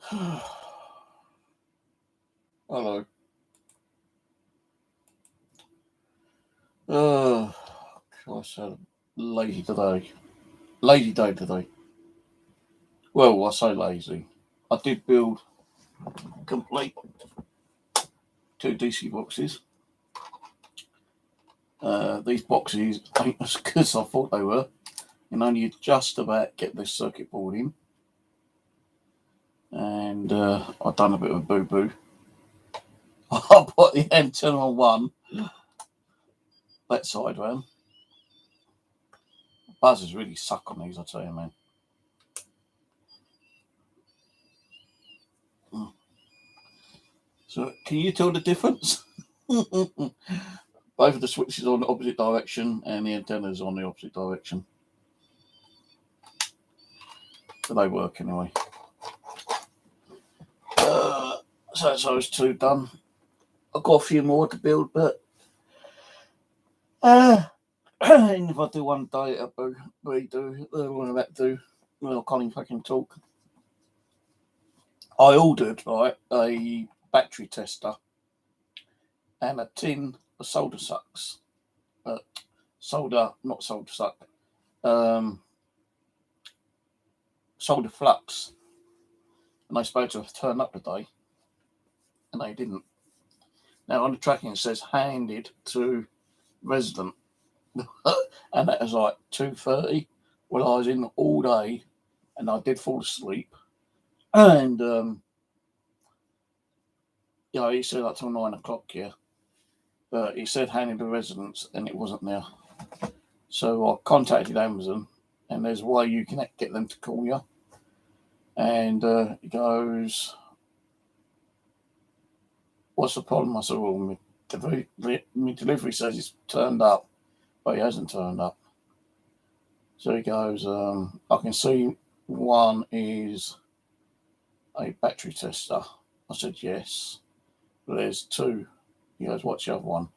Hello. Oh, gosh, a lazy today. Lazy day today. Well, I say lazy. I did build complete 2 DC boxes. These boxes ain't as good as I thought they were. And only just about get this circuit board in. And I've done a bit of a boo-boo. I put the antenna on one, that side round. Buzzers really suck on these, I tell you, man. So, can you tell the difference? Both of the switches on the opposite direction and the antennas on the opposite direction. So they work anyway. So that's those two done. I've got a few more to build, but and if I do one day, I'll redo one of that do. Well, I can't even fucking talk. I ordered a battery tester and a tin of solder sucks. Not solder suck. Solder flux. And they supposed to have turned up today, and they didn't. Now on the tracking it says handed to resident, and that was like 2:30. Well, I was in all day, and I did fall asleep, and he said up till 9 o'clock here, but he said handed to residents, and it wasn't there. So I contacted Amazon, and there's a way you can get them to call you, and he goes, "What's the problem?" I said, "Well, my delivery says it's turned up, but it hasn't turned up." So he goes, "I can see one is a battery tester." I said, "Yes, but there's two." He goes, "What's the other one?"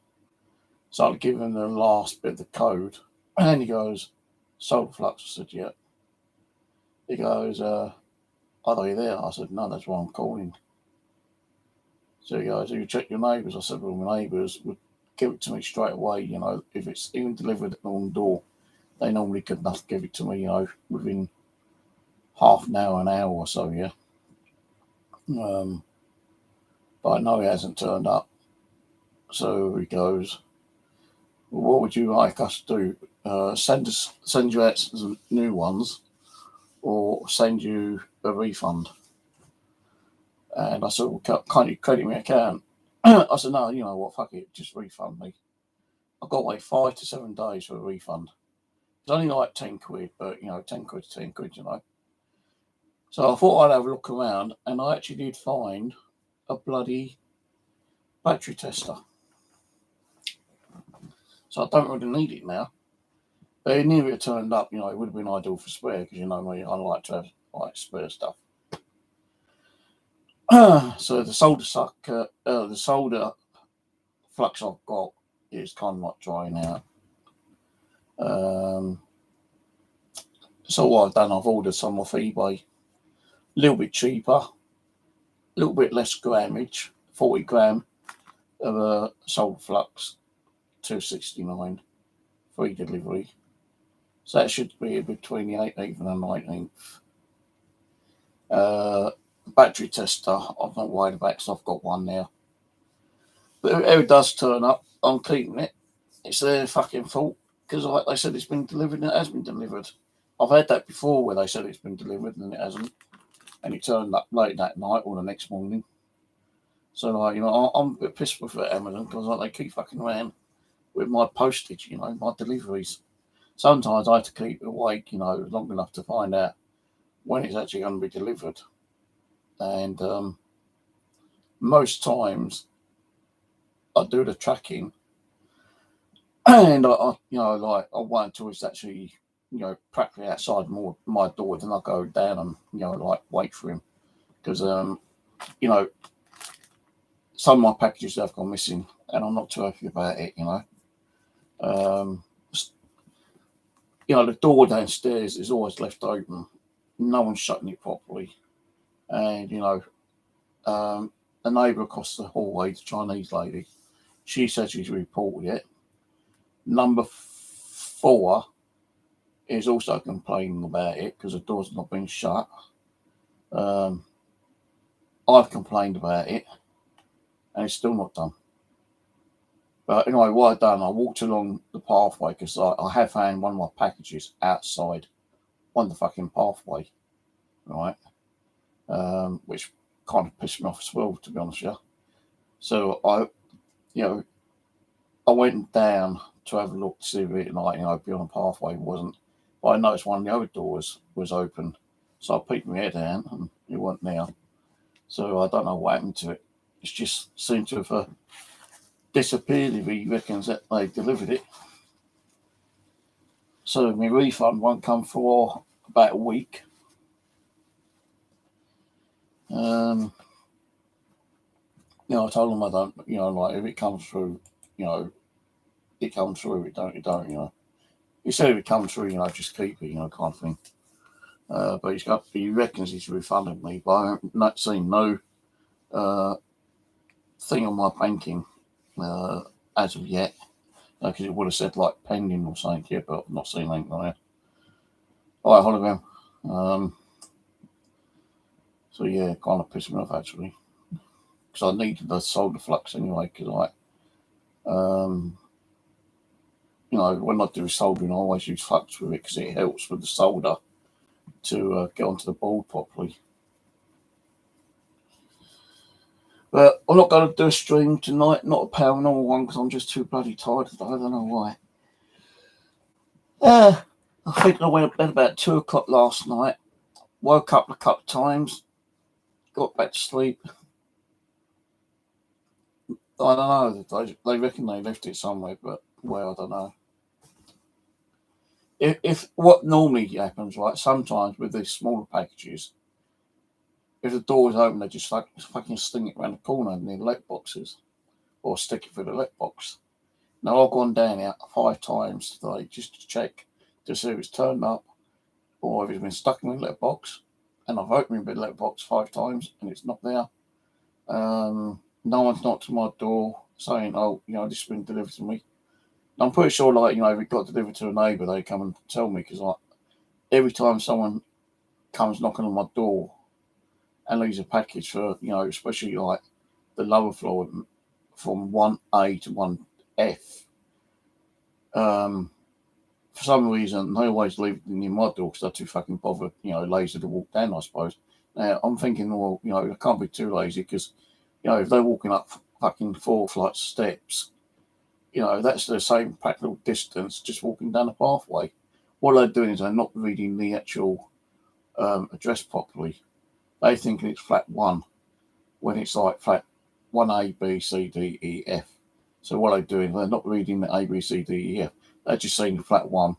So I give him the last bit of the code, and he goes, "Solder flux." I said, "Yeah." He goes, "Are they there?" I said, "No, that's why I'm calling." So he goes, "Do you check your neighbours?" I said, "Well, my neighbours would give it to me straight away, if it's even delivered on the door. They normally could not give it to me, within half an hour or so, yeah." But I know it hasn't turned up. So he goes, "Well, what would you like us to do? Send you out some new ones, or send you a refund?" And I said, "Well, can't you credit me account?" I said, "No, you know what, fuck it, just refund me." I've got to wait 5 to 7 days for a refund. It's only like 10 quid, but 10 quid's 10 quid, So I thought I'd have a look around, and I actually did find a bloody battery tester. So I don't really need it now. But it nearly turned up, it would have been ideal for spare, because me, I like to have spare stuff. So the solder flux I've got is kind of like drying out. So what I've done, I've ordered some off eBay, a little bit cheaper, a little bit less grammage, 40 gram of a solder flux, $2.69, free delivery. So that should be between the 18th and the 19th. Battery tester, I'm not worried about because I've got one now. But if it does turn up, I'm keeping it. It's their fucking fault, because like they said it's been delivered and it has been delivered. I've had that before where they said it's been delivered and it hasn't, and it turned up late that night or the next morning. So I'm a bit pissed with Amazon, because they keep fucking around with my postage, my deliveries. Sometimes I have to keep awake, long enough to find out when it's actually going to be delivered. And most times I do the tracking, and I wait until it's actually, practically outside my door, then I go down and, wait for him. Because, some of my packages have gone missing, and I'm not too happy about it, The door downstairs is always left open. No one's shutting it properly. And, a neighbour across the hallway, the Chinese lady, she said she's reported it. Number 4 is also complaining about it because the door's not been shut. I've complained about it, and it's still not done. But anyway, what I've done, I walked along the pathway because I have found one of my packages outside on the fucking pathway, right? Which kind of pissed me off as well, to be honest with you. So I went down to have a look to see if it, beyond the pathway wasn't. But I noticed one of the other doors was open, so I peeked my head down and it wasn't there. So I don't know what happened to it. It's just seemed to have disappeared if he reckons that they delivered it. So my refund won't come for about a week. I told them I don't, if it comes through, it comes through, it don't. He said if it comes through, just keep it, kind of thing. But he reckons he's refunded me, but I haven't not seen no thing on my banking as of yet. Because it would have said like pending or something here, but I've not seen anything like that. All right, hologram. So yeah, kind of pissed me off actually, because I needed the solder flux anyway. Because when I do soldering, I always use flux with it because it helps with the solder to get onto the board properly. But I'm not going to do a stream tonight, not a paranormal one, because I'm just too bloody tired today. I don't know why. I think I went to bed about 2 o'clock last night. Woke up a couple of times. Got back to sleep. I don't know. They reckon they left it somewhere, but where, I don't know. If what normally happens, right, sometimes with these smaller packages, if the door is open, they just fucking sting it around the corner near the letterboxes, or stick it through the letterbox. Now, I've gone down out 5 times today just to check to see if it's turned up or if it's been stuck in the letterbox. And I've opened the letterbox 5 times and it's not there. No one's knocked on my door saying, this has been delivered to me. I'm pretty sure, if it got delivered to a neighbour, they come and tell me, because every time someone comes knocking on my door and leaves a package for, especially the lower floor from 1A to 1F, for some reason, they always leave it near my door because they're too fucking bothered, lazy to walk down, I suppose. Now, I'm thinking, well, I can't be too lazy because, if they're walking up fucking 4 flights of steps, that's the same practical distance just walking down the pathway. What they're doing is they're not reading the actual address properly. They think it's flat 1 when it's like flat 1A, B, C, D, E, F. So what they're doing, they're not reading the A, B, C, D, E, F. They're just seeing flat 1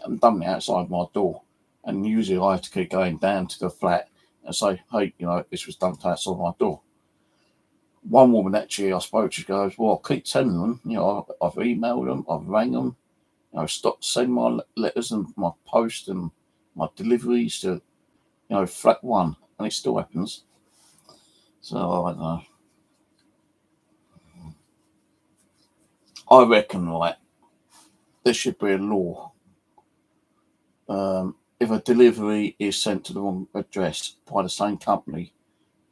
and dumping it outside my door. And usually I have to keep going down to the flat and say, hey, this was dumped outside my door. One woman actually I spoke to goes, well, I keep telling them, I've emailed them, I've rang them, stop sending my letters and my post and my deliveries to, flat 1, and it still happens. So I don't know. I reckon, there should be a law. If a delivery is sent to the wrong address by the same company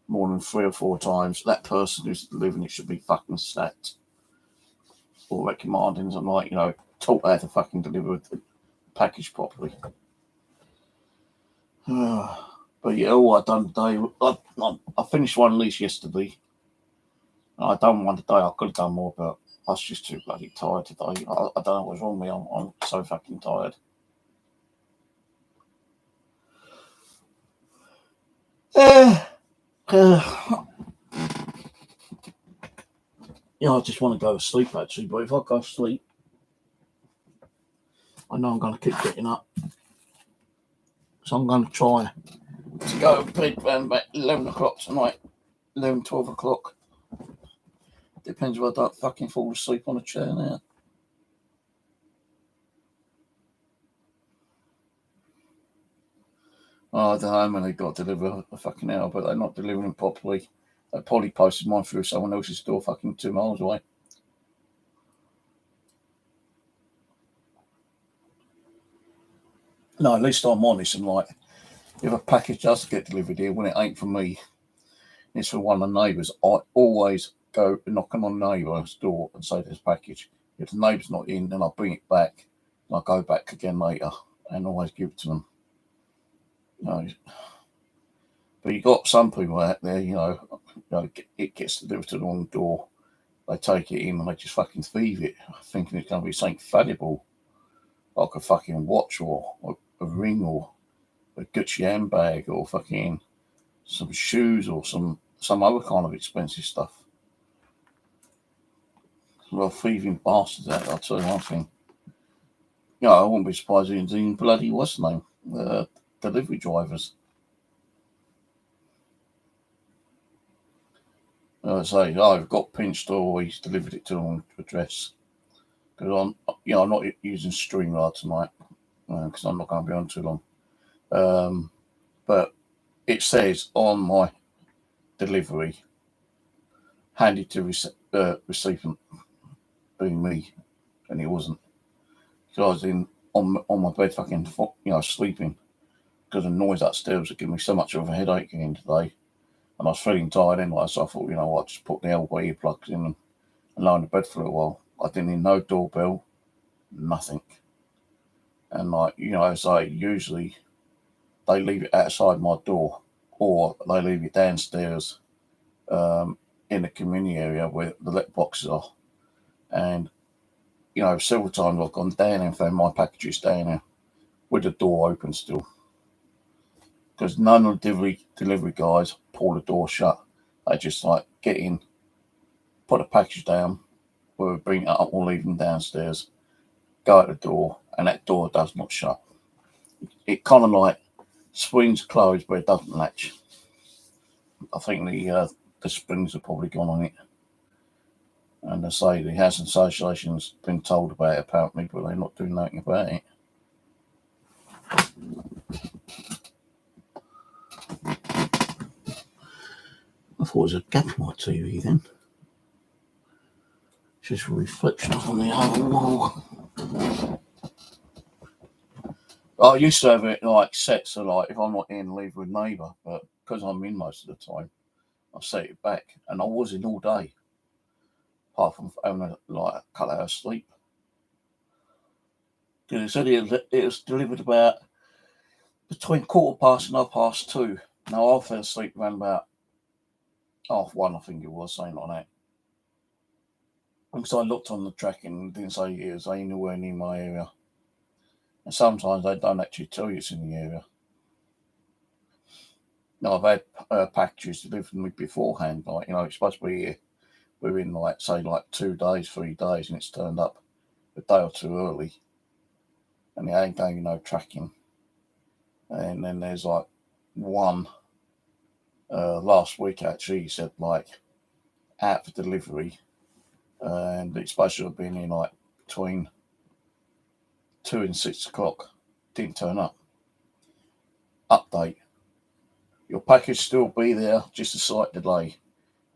more than 3 or 4 times, that person who's delivering it should be fucking sacked. Or recommending something taught how to fucking deliver the package properly. But yeah, all I've done today, I finished one lease yesterday. I done one today. I could have done more, but I was just too bloody tired today. I don't know what's wrong with me. I'm so fucking tired. I just want to go to sleep actually, but if I go to sleep, I know I'm going to keep getting up. So I'm going to try to go to bed around about 11 o'clock tonight, 11, 12 o'clock. Depends if I don't fucking fall asleep on a chair now. Oh, I don't know when they got to deliver a fucking hour, but they're not delivering properly. They probably posted mine through someone else's door fucking 2 miles away. No, at least I'm honest and like, if a package does get delivered here, when it ain't from me, it's for one of the neighbours, I always go knocking on the neighbour's door and say there's a package. If the neighbour's not in, then I'll bring it back. And I'll go back again later and always give it to them. You know, but you got some people out there, it gets delivered to the wrong door. They take it in and they just fucking thieve it, thinking it's going to be something valuable, like a fucking watch or a ring or a Gucci handbag or fucking some shoes or some other kind of expensive stuff. Well, thieving bastards out there, I'll tell you one thing. I wouldn't be surprised if even bloody what's the name? Delivery drivers. Say, I've got pinched or he's delivered it to an address. Because I'm not using StreamYard tonight because I'm not going to be on too long. But it says on my delivery, handed to recipient, being me, and it wasn't. So I was on my bed, fucking, sleeping because the noise upstairs was giving me so much of a headache again today, and I was feeling tired anyway. So I thought, what, just put the elbow earplugs in and lay on the bed for a while. I didn't hear no doorbell, nothing, and as I usually, they leave it outside my door, or they leave it downstairs in the community area where the letterboxes are. And, several times I've gone down and found my packages down there with the door open still. Because none of the delivery guys pull the door shut. They just get in, put a package down, we'll bring it up or leave them downstairs, go out the door, and that door does not shut. It kind of springs closed, but it doesn't latch. I think the springs are probably gone on it. And they say the Housing Association's been told about it apparently, but they're not doing nothing about it. I thought it was a gap in my TV then. Just reflections on the other wall. I used to have it set so if I'm not in, leave with neighbour, but because I'm in most of the time, I set it back, and I was in all day, apart from having a couple hours sleep. Because it said it was delivered about between 1:15 and 2:30. Now I fell asleep around about 1:30, I think it was, something like that. Because I looked on the tracking and didn't say it was anywhere near my area. And sometimes they don't actually tell you it's in the area. Now I've had packages delivered to me beforehand, it's supposed to be here within 2 days, 3 days, and it's turned up a day or two early, and it ain't going no tracking. And then there's one last week actually, he said out for delivery, and it's supposed to have been in between 2 and 6 o'clock. Didn't turn up. Update: your package still be there, just a slight delay.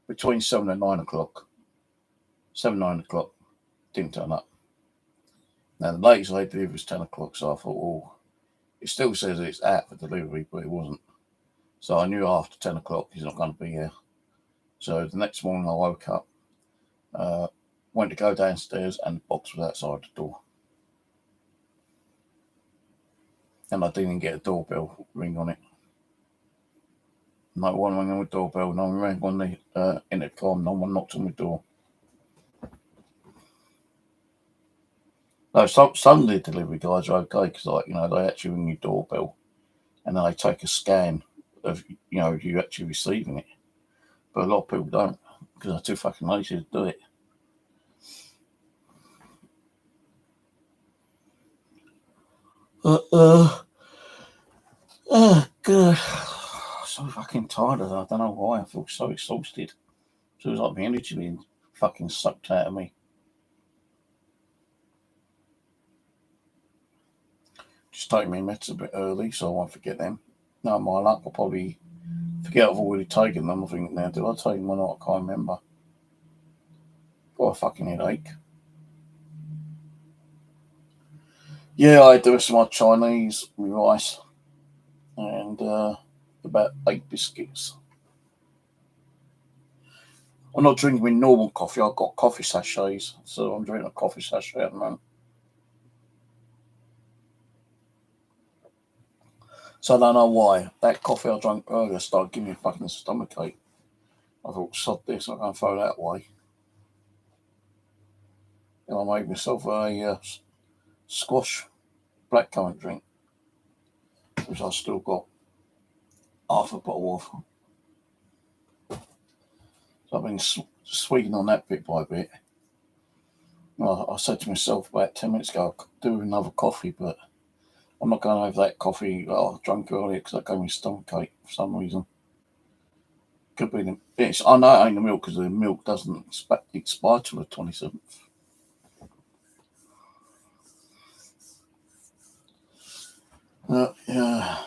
Between 7 and 9 o'clock. 9 o'clock. Didn't turn up. Now the latest they delivered was 10 o'clock, so I thought, it still says it's out for delivery, but it wasn't. So I knew after 10 o'clock he's not going to be here. So the next morning I woke up, went to go downstairs, and the box was outside the door. And I didn't even get a doorbell ring on it. No one rang on the doorbell, no one rang on the intercom, no one knocked on the door. No, some of the delivery guys are okay because, they actually ring your doorbell and they take a scan of, you actually receiving it. But a lot of people don't because they're too fucking lazy to do it. Oh, God. So fucking tired of that. I don't know why. I feel so exhausted. Feels like my energy being fucking sucked out of me. Just taking my meds a bit early so I won't forget them. no, my luck, I'll probably forget I've already taken them. I think now, did I take them or not? I can't remember. Got a fucking headache. Yeah, I had the rest of my Chinese with rice and about 8 biscuits. I'm not drinking with normal coffee. I've got coffee sachets, so I'm drinking a coffee sachet at the moment. So I don't know why. That coffee I drank earlier started giving me a fucking stomachache. I thought, sod this, I'm going to throw that away. And I made myself a squash blackcurrant drink, which I still got half a bottle of. So I've been sweetening on that bit by bit. Well, I said to myself about 10 minutes ago, I could do another coffee, but I'm not going to have that coffee I drank earlier because that gave me a stomachache for some reason. Could be I know it ain't the milk because the milk doesn't expire till the 27th. Yeah,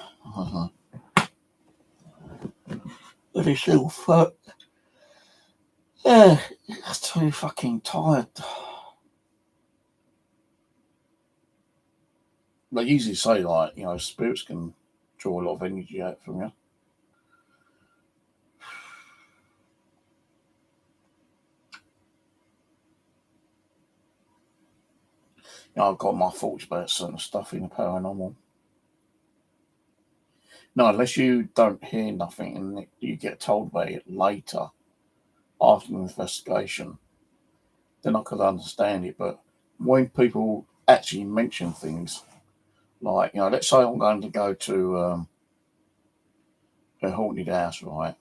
but it's still fuck. Yeah, it's too fucking tired. They usually say, like, spirits can draw a lot of energy out from you. I've got my thoughts about certain stuff in the paranormal. No, unless you don't hear nothing and you get told about it later after an investigation, then I could understand it. But when people actually mention things, like, let's say I'm going to go to a haunted house, right?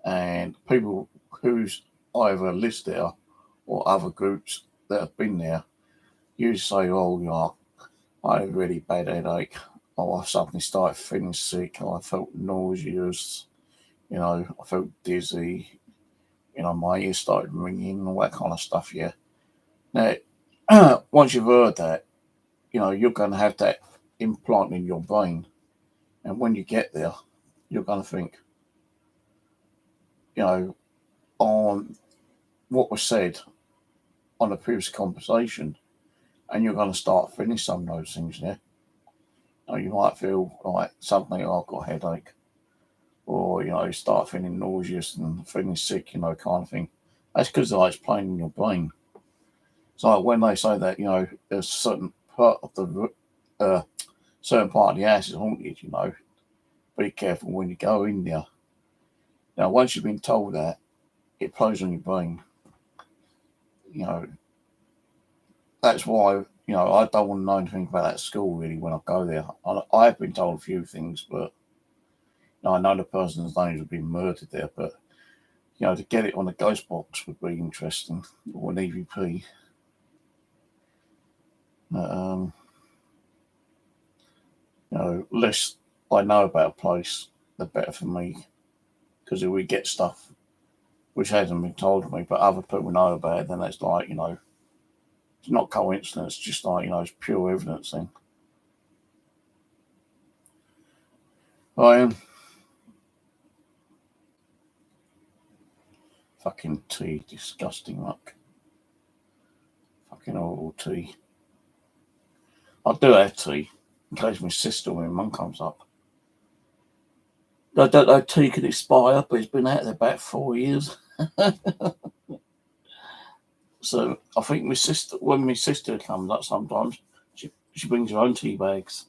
And people who's either lives there or other groups that have been there usually say, oh, I had a really bad headache. Oh, I suddenly started feeling sick. I felt nauseous. I felt dizzy. My ears started ringing, all that kind of stuff. Yeah. Now, once you've heard that, you're going to have that implant in your brain, and when you get there, you're going to think, on what was said on a previous conversation, and you're going to start feeling some of those things. Yeah. You might feel like suddenly, I've got a headache, or you start feeling nauseous and feeling sick, kind of thing. That's because it's playing in your brain. So like when they say that, there's a certain part of the certain part of the house is haunted, be careful when you go in there. Now, once you've been told that, it plays on your brain. That's why I don't want to know anything about that school really when I go there. I've been told a few things, but I know the person's names have been murdered there, but to get it on a ghost box would be interesting, or an EVP. Less I know about a place, the better for me, because if we get stuff which hasn't been told to me, but other people know about it, then it's like, it's not coincidence, it's just like, it's pure evidence thing. I am. Fucking tea, disgusting muck. Fucking horrible tea. I do have tea, in case my sister or my mum comes up. I don't know tea can expire, but it's been out there about 4 years. So I think when my sister comes up sometimes, she brings her own tea bags.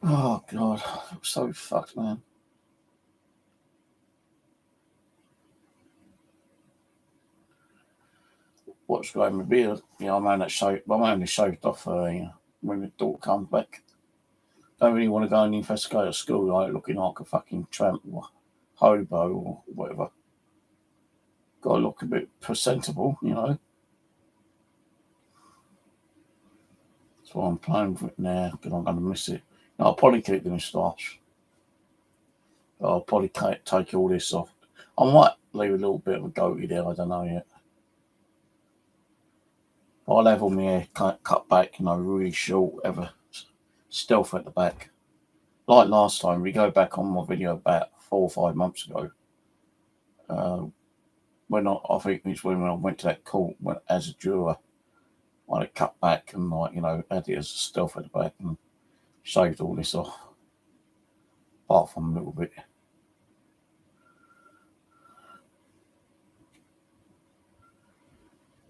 Oh God, I'm so fucked, man. What's going with beard? I'm only shaved off when the daughter comes back. Don't really want to go and investigate at school, like looking like a fucking tramp or hobo or whatever. Got to look a bit presentable, That's why I'm playing with it now, because I'm going to miss it. I'll probably keep the moustache. I'll probably take all this off. I might leave a little bit of a goatee there, I don't know yet. I'll have all my hair cut back, really short, have a stealth at the back. Like last time, we go back on my video about 4 or 5 months ago. When I think it's when I went to that court as a juror, I had cut back and had it as a stealth at the back and shaved all this off, apart from a little bit.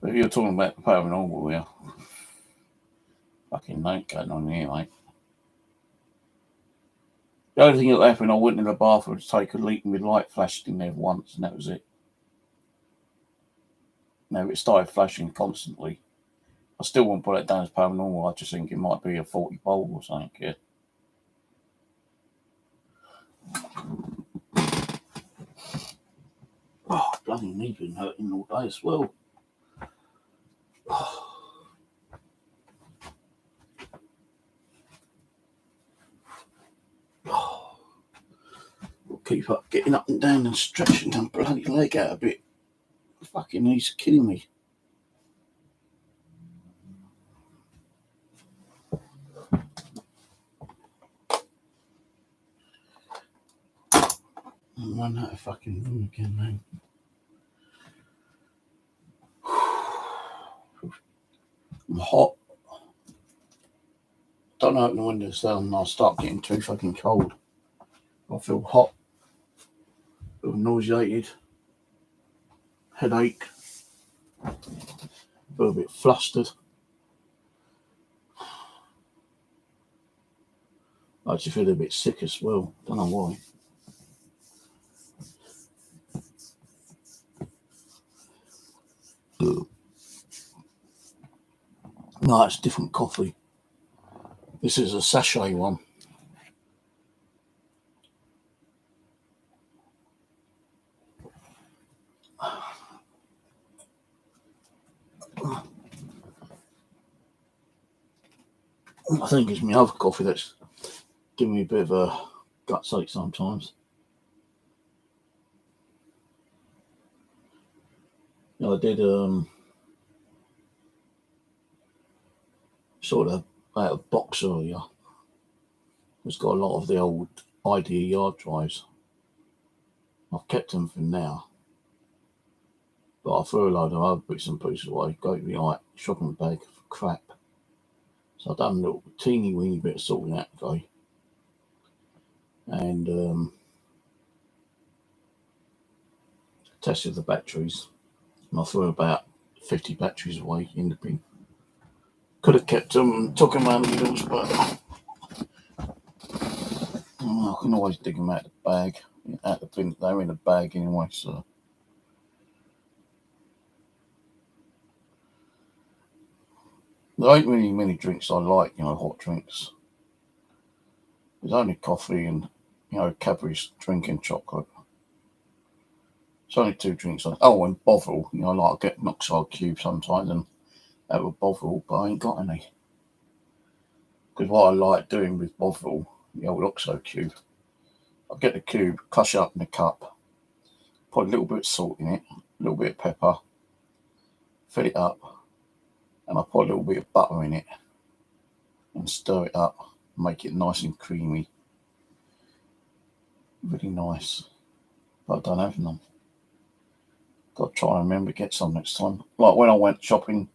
But if you're talking about the paranormal here, fucking ain't going on here, mate. The only thing that happened, I went in the bathroom to take a leak and my light flashed in there once, and that was it. Now it started flashing constantly. I still won't put it down as paranormal. I just think it might be a faulty bulb or something. Yeah. Oh, bloody knee's been hurting all day as well. We'll keep up getting up and down and stretching my bloody leg out a bit. Fucking knees are killing me. I'll run out of fucking room again, man. I'm hot. Don't open the windows down and I'll start getting too fucking cold. I feel hot. Feel nauseated. Headache. Feel a bit flustered. I actually feel a bit sick as well. Don't know why. No, it's different coffee. This is a sachet one. I think it's my other coffee that's giving me a bit of a gut ache sometimes. I did sort of out of box earlier. It's got a lot of the old idea yard drives. I've kept them for now, but I threw a load of other bits and pieces away. Go to the shopping bag of crap. So I've done a little teeny weeny bit of sorting out today, and tested the batteries. And I threw about 50 batteries away in the bin. Could have kept them, took them out of the needles, but I can always dig them out of the bag, out the bin. They're in the bag anyway, so. There ain't really many drinks I like, hot drinks. There's only coffee and, Cadbury's drinking chocolate. It's only 2 drinks. And Bovril. I like to get an oxide cube sometimes and have a Bovril, but I ain't got any. Because what I like doing with Bovril, the old oxide cube, I get the cube, crush it up in a cup, put a little bit of salt in it, a little bit of pepper, fill it up, and I put a little bit of butter in it and stir it up, make it nice and creamy. Really nice. But I don't have none. Got to try and remember to get some next time. Like when I went shopping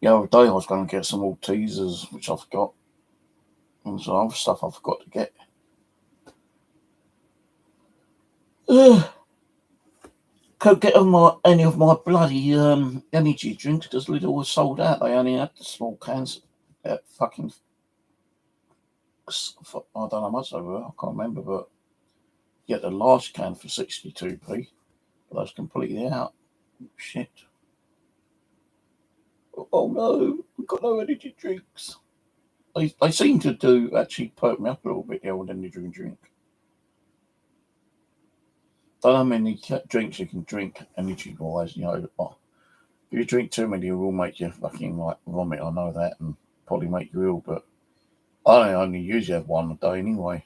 the other day, I was going to get some Maltesers, which I forgot. And some other stuff I forgot to get. Couldn't get any of my bloody energy drinks because Lidl was sold out. They only had the small cans at fucking, I don't know how much they were, I can't remember, but you get the large can for 62p, but that's completely out. Shit. Oh no, we've got no energy drinks. They seem to do actually perk me up a little bit, the old energy drink. Don't know how many drinks you can drink energy wise, if you drink too many, it will make you fucking like vomit. I know that, and probably make you ill, but I only usually have one a day anyway.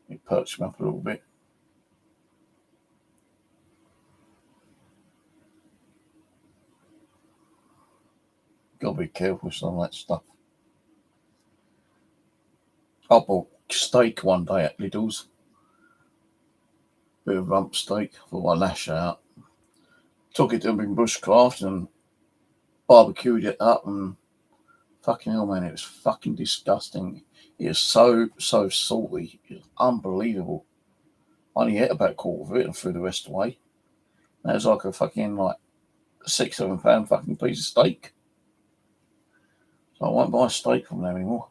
It perks me up a little bit. Gotta be careful with some of that stuff. I bought steak one day at Lidl's. Bit of rump steak for my lash out. Took it to in bushcraft and barbecued it up, and fucking hell, man, it was fucking disgusting. It was so salty. It was unbelievable. I only ate about a quarter of it and threw the rest away. That was like a fucking like £6-7 fucking piece of steak. So I won't buy steak from them anymore.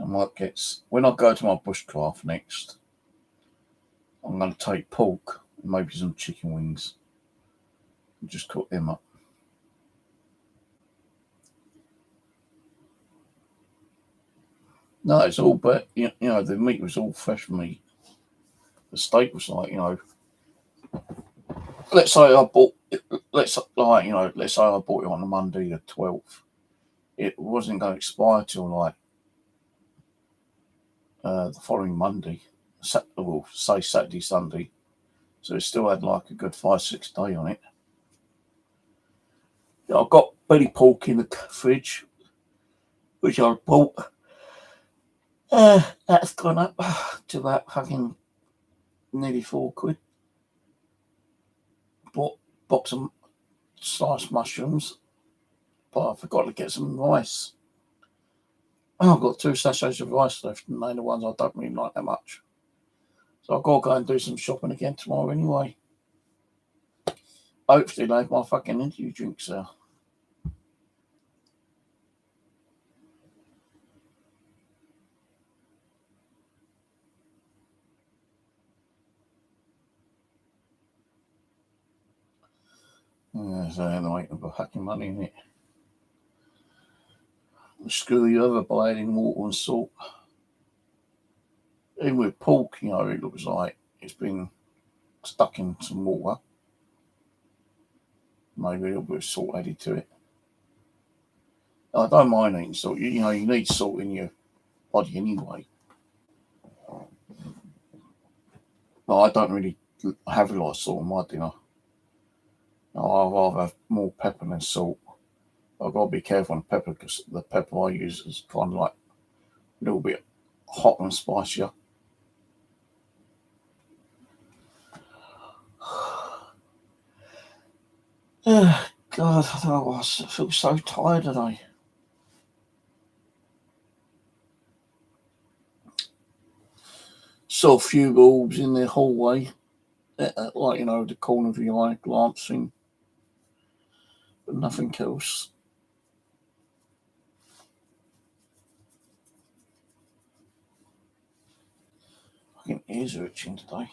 I might get, when I go to my bushcraft next, I'm going to take pork and maybe some chicken wings and just cook them up. No, it's all, but you know, the meat was all fresh meat. The steak was like, you know, let's say I bought, let's like, you know, let's say I bought it on a Monday the 12th. It wasn't going to expire till like the following Monday, well, say Saturday, Sunday. So it still had like a good 5-6 day on it. I've got belly pork in the fridge, which I bought. That's gone up to about fucking nearly £4. Bought a box of sliced mushrooms, but I forgot to get some rice. I've got 2 sachets of rice left, and they're the ones I don't really like that much. So I've got to go and do some shopping again tomorrow anyway. Hopefully they have my fucking energy drinks there. Yeah, so they're making fucking money in it. Screw you ever by adding water and salt. Even with pork, you know, it looks like it's been stuck in some water. Maybe a little bit of salt added to it. I don't mind eating salt. You know, you need salt in your body anyway. But I don't really have a lot of salt in my dinner. I'd rather have more pepper than salt. I've got to be careful on pepper because the pepper I use is kind of like a little bit hot and spicier. God, I don't know, I feel so tired today. Saw a few bulbs in the hallway, like, you know, the corner of the eye glancing, but nothing else. Fucking ears are itching today.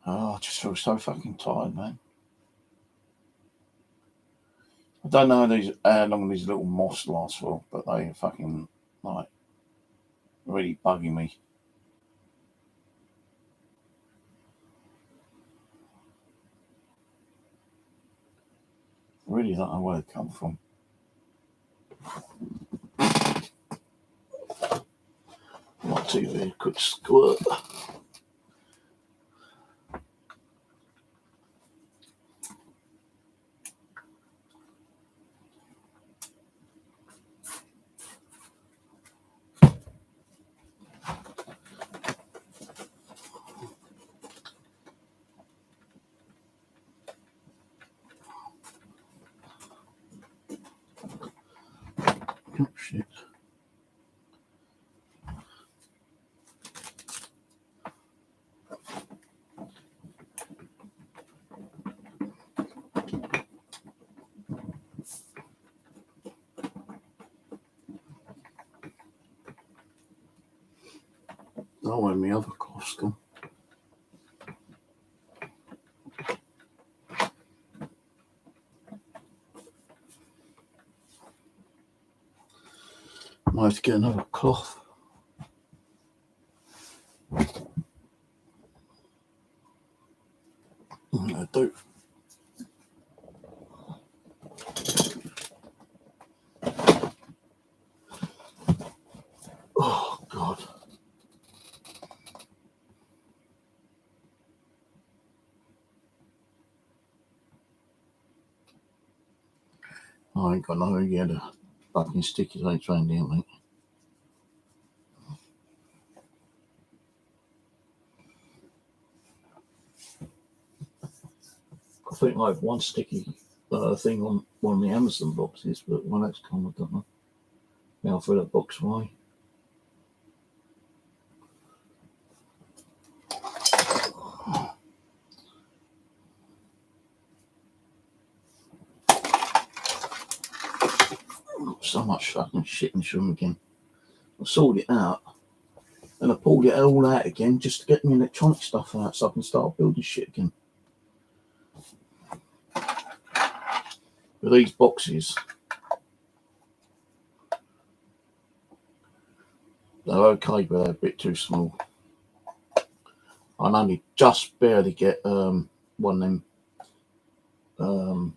Oh, I just feel so fucking tired, man. I don't know how long these little moths last for, but they are fucking, like, really bugging me. Really don't know where they come from. My TV could squirt. Oh, shit. Oh, where my other cough's gone. I might have to get another cloth. I do. God. I ain't got no idea the fucking stickers ain't trained in, mate. I think I have one sticky thing on one of the Amazon boxes, but when that's come, I don't know. Now I'll throw that box away. So much fucking shit in this room again. I sorted it out and I pulled it all out again just to get my electronic stuff out so I can start building shit again. With these boxes, they're okay, but they're a bit too small. I can only just barely get one of them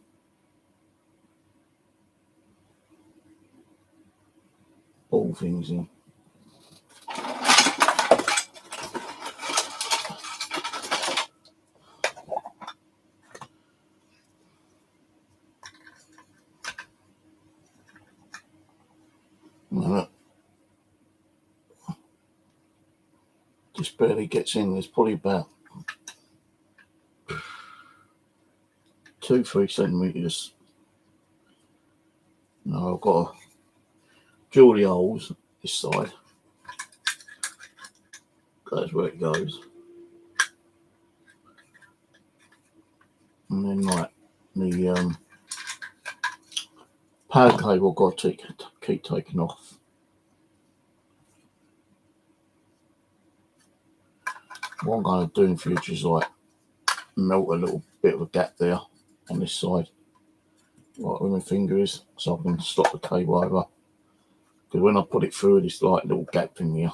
ball things in. Just barely gets in. There's probably about 2-3 centimetres. Now I've got to drill the holes this side. That's where it goes. And then like the power cable got to keep taking off. What I'm going to do in future is like melt a little bit of a gap there on this side, like where my finger is, so I can stop the cable over. Because when I put it through this like little gap in here,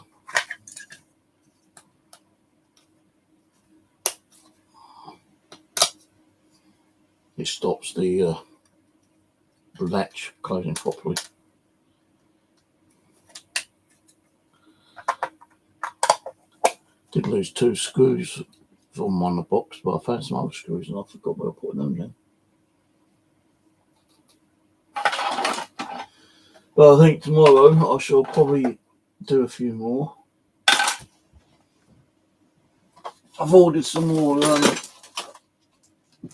it stops the latch closing properly. Did lose 2 screws from one of the box, but I found some other screws and I forgot where I put them in. But I think tomorrow I shall probably do a few more. I've ordered some more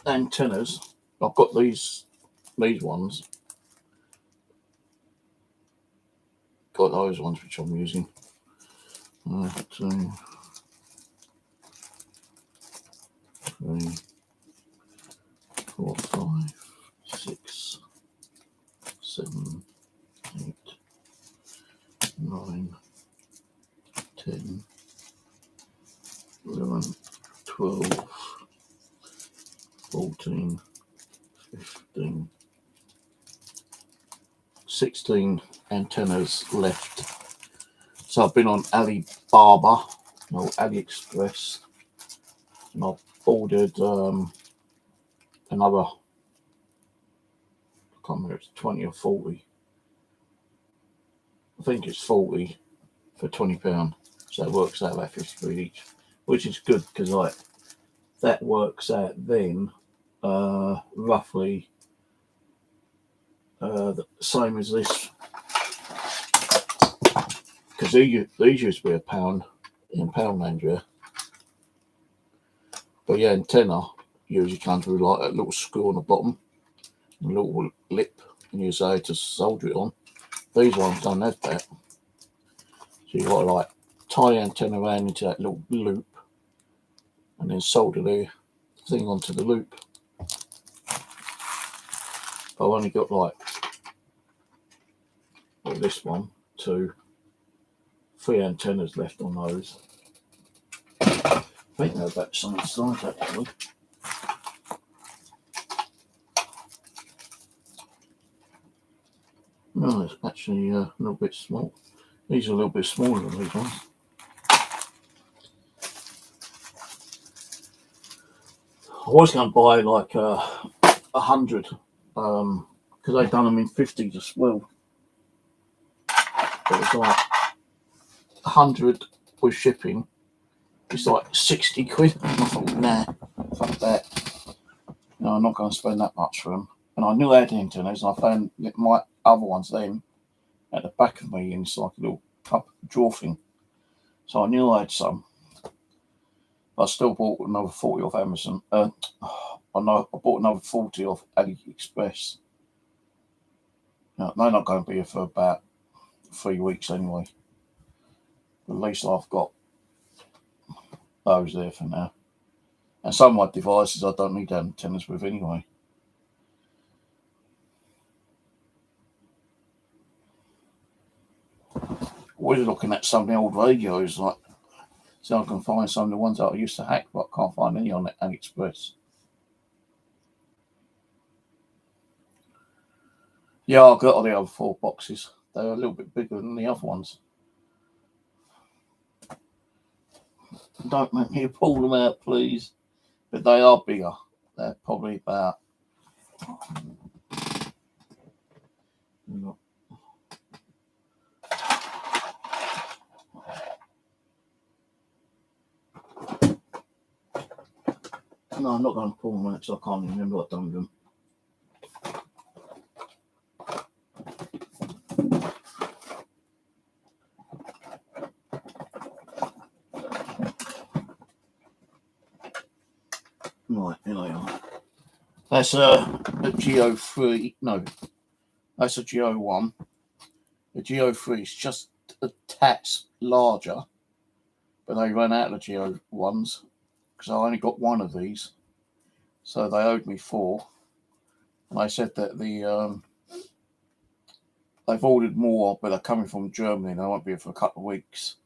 antennas. I've got these ones. Got those ones which I'm using. 1, 2, 3, 4, 5, 6, 7, 8, 9, 10, 11, 12, 14, 15, 16 antennas left. So I've been on Alibaba, no, AliExpress, and I've ordered another, I can't remember if it's 20 or 40. I think it's 40 for £20, so it works out about 53 each, which is good because like that works out then roughly the same as this, because these used to be £1 in Poundland, yeah. But yeah, antenna usually comes with like a little screw on the bottom, a little lip, and you say to solder it on. These ones don't have that, so you've got to like tie the antenna around into that little loop, and then solder the thing onto the loop. I've only got like this 1, 2, 3 antennas left on those. I think they're about the same size actually. No, it's actually a little bit small. These are a little bit smaller than these ones. I was going to buy like 100 because they've done them in 50s as well. But it's like 100 with shipping. It's like 60 quid. And I thought, nah, fuck that. No, I'm not going to spend that much for them. And I knew Addington is, and I found my other ones then at the back of me, and it's like a little cup drawer thing. So I knew I had some. I still bought another 40 off Amazon. I bought another 40 off AliExpress. No, they're not going to be here for about 3 weeks anyway. At least I've got those there for now. And some of my devices I don't need antennas with anyway. We're looking at some of the old radios, like, so I can find some of the ones that I used to hack, but I can't find any on AliExpress. Yeah, I got all the other 4 boxes. They're a little bit bigger than the other ones. Don't make me pull them out, please. But they are bigger. They're probably about... No, I'm not going to pull them out because I can't remember what I've done with them. Right, here they are. That's a Geo 3. No, that's a Geo 1. The Geo 3 is just a tad larger, but they ran out of the Geo 1s because I only got one of these. So they owed me 4. And they said that they've ordered more, but they're coming from Germany and they won't be here for a couple of weeks.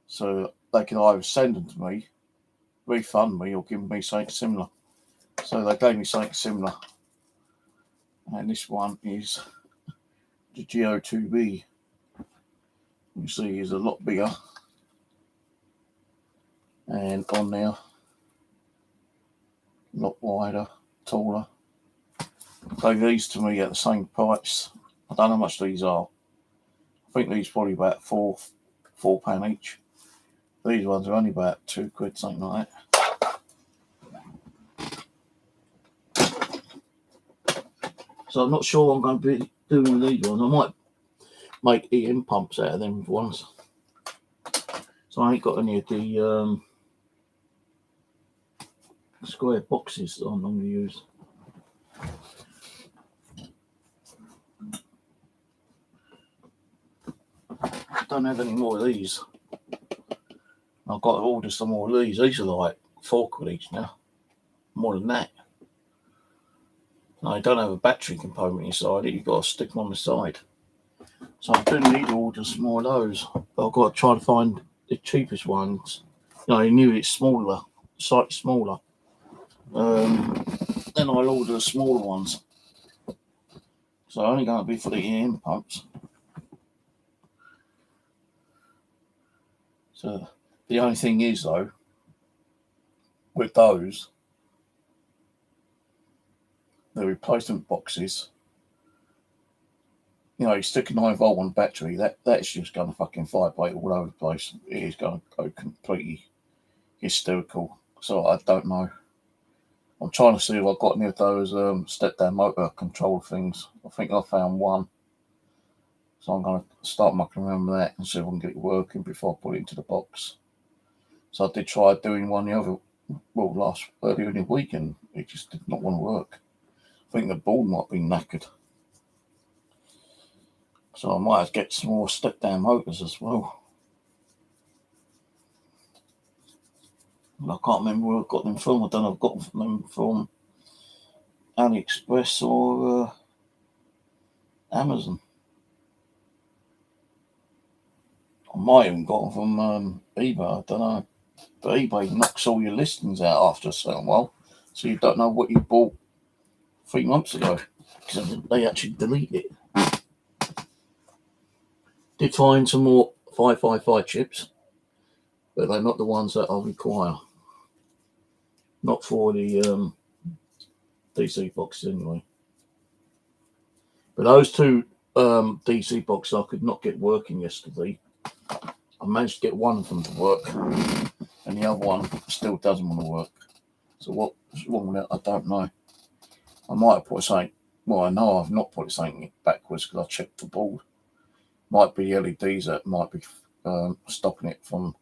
So they can either send them to me, refund me, or give me something similar. So they gave me something similar. And this one is the Geo 2B. You see, is a lot bigger. And on there, a lot wider, taller. Gave these to me at the same price. I don't know how much these are. I think these are probably about £4 each. These ones are only about £2, something like that. So I'm not sure what I'm going to be doing with these ones. I might make EM pumps out of them ones. So I ain't got any of the square boxes that I normally use. I don't have any more of these. I've got to order some more of these. These are like £4 each now. More than that. I don't have a battery component inside it. You've got to stick them on the side. So I do need to order some more of those. But I've got to try to find the cheapest ones. I knew it's smaller, slightly smaller. Then I'll order the smaller ones. So only going to be for the EM pumps. So the only thing is though, with those, the replacement boxes, you stick a 9-volt on battery, that's just going to fucking vibrate all over the place. It is going to go completely hysterical. So I don't know. I'm trying to see if I've got any of those step-down motor control things. I think I found one. So I'm going to start mucking around with that and see if I can get it working before I put it into the box. So I did try doing one earlier in the week, and it just did not want to work. I think the board might be knackered. So I might have to get some more step-down motors as well. I can't remember where I got them from. I don't know if I've got them from AliExpress or Amazon. I might even got them from eBay. I don't know. But eBay knocks all your listings out after a certain while. So you don't know what you bought 3 months ago. Because they actually delete it. Did find some more 555 chips. But they're not the ones that I require. Not for the DC boxes anyway. But those 2 DC boxes I could not get working yesterday. I managed to get one of them to work, and the other one still doesn't want to work. So what's wrong with it? I don't know. I might have put something. Well, I know I've not put something backwards because I checked the board. Might be the LEDs that might be stopping it from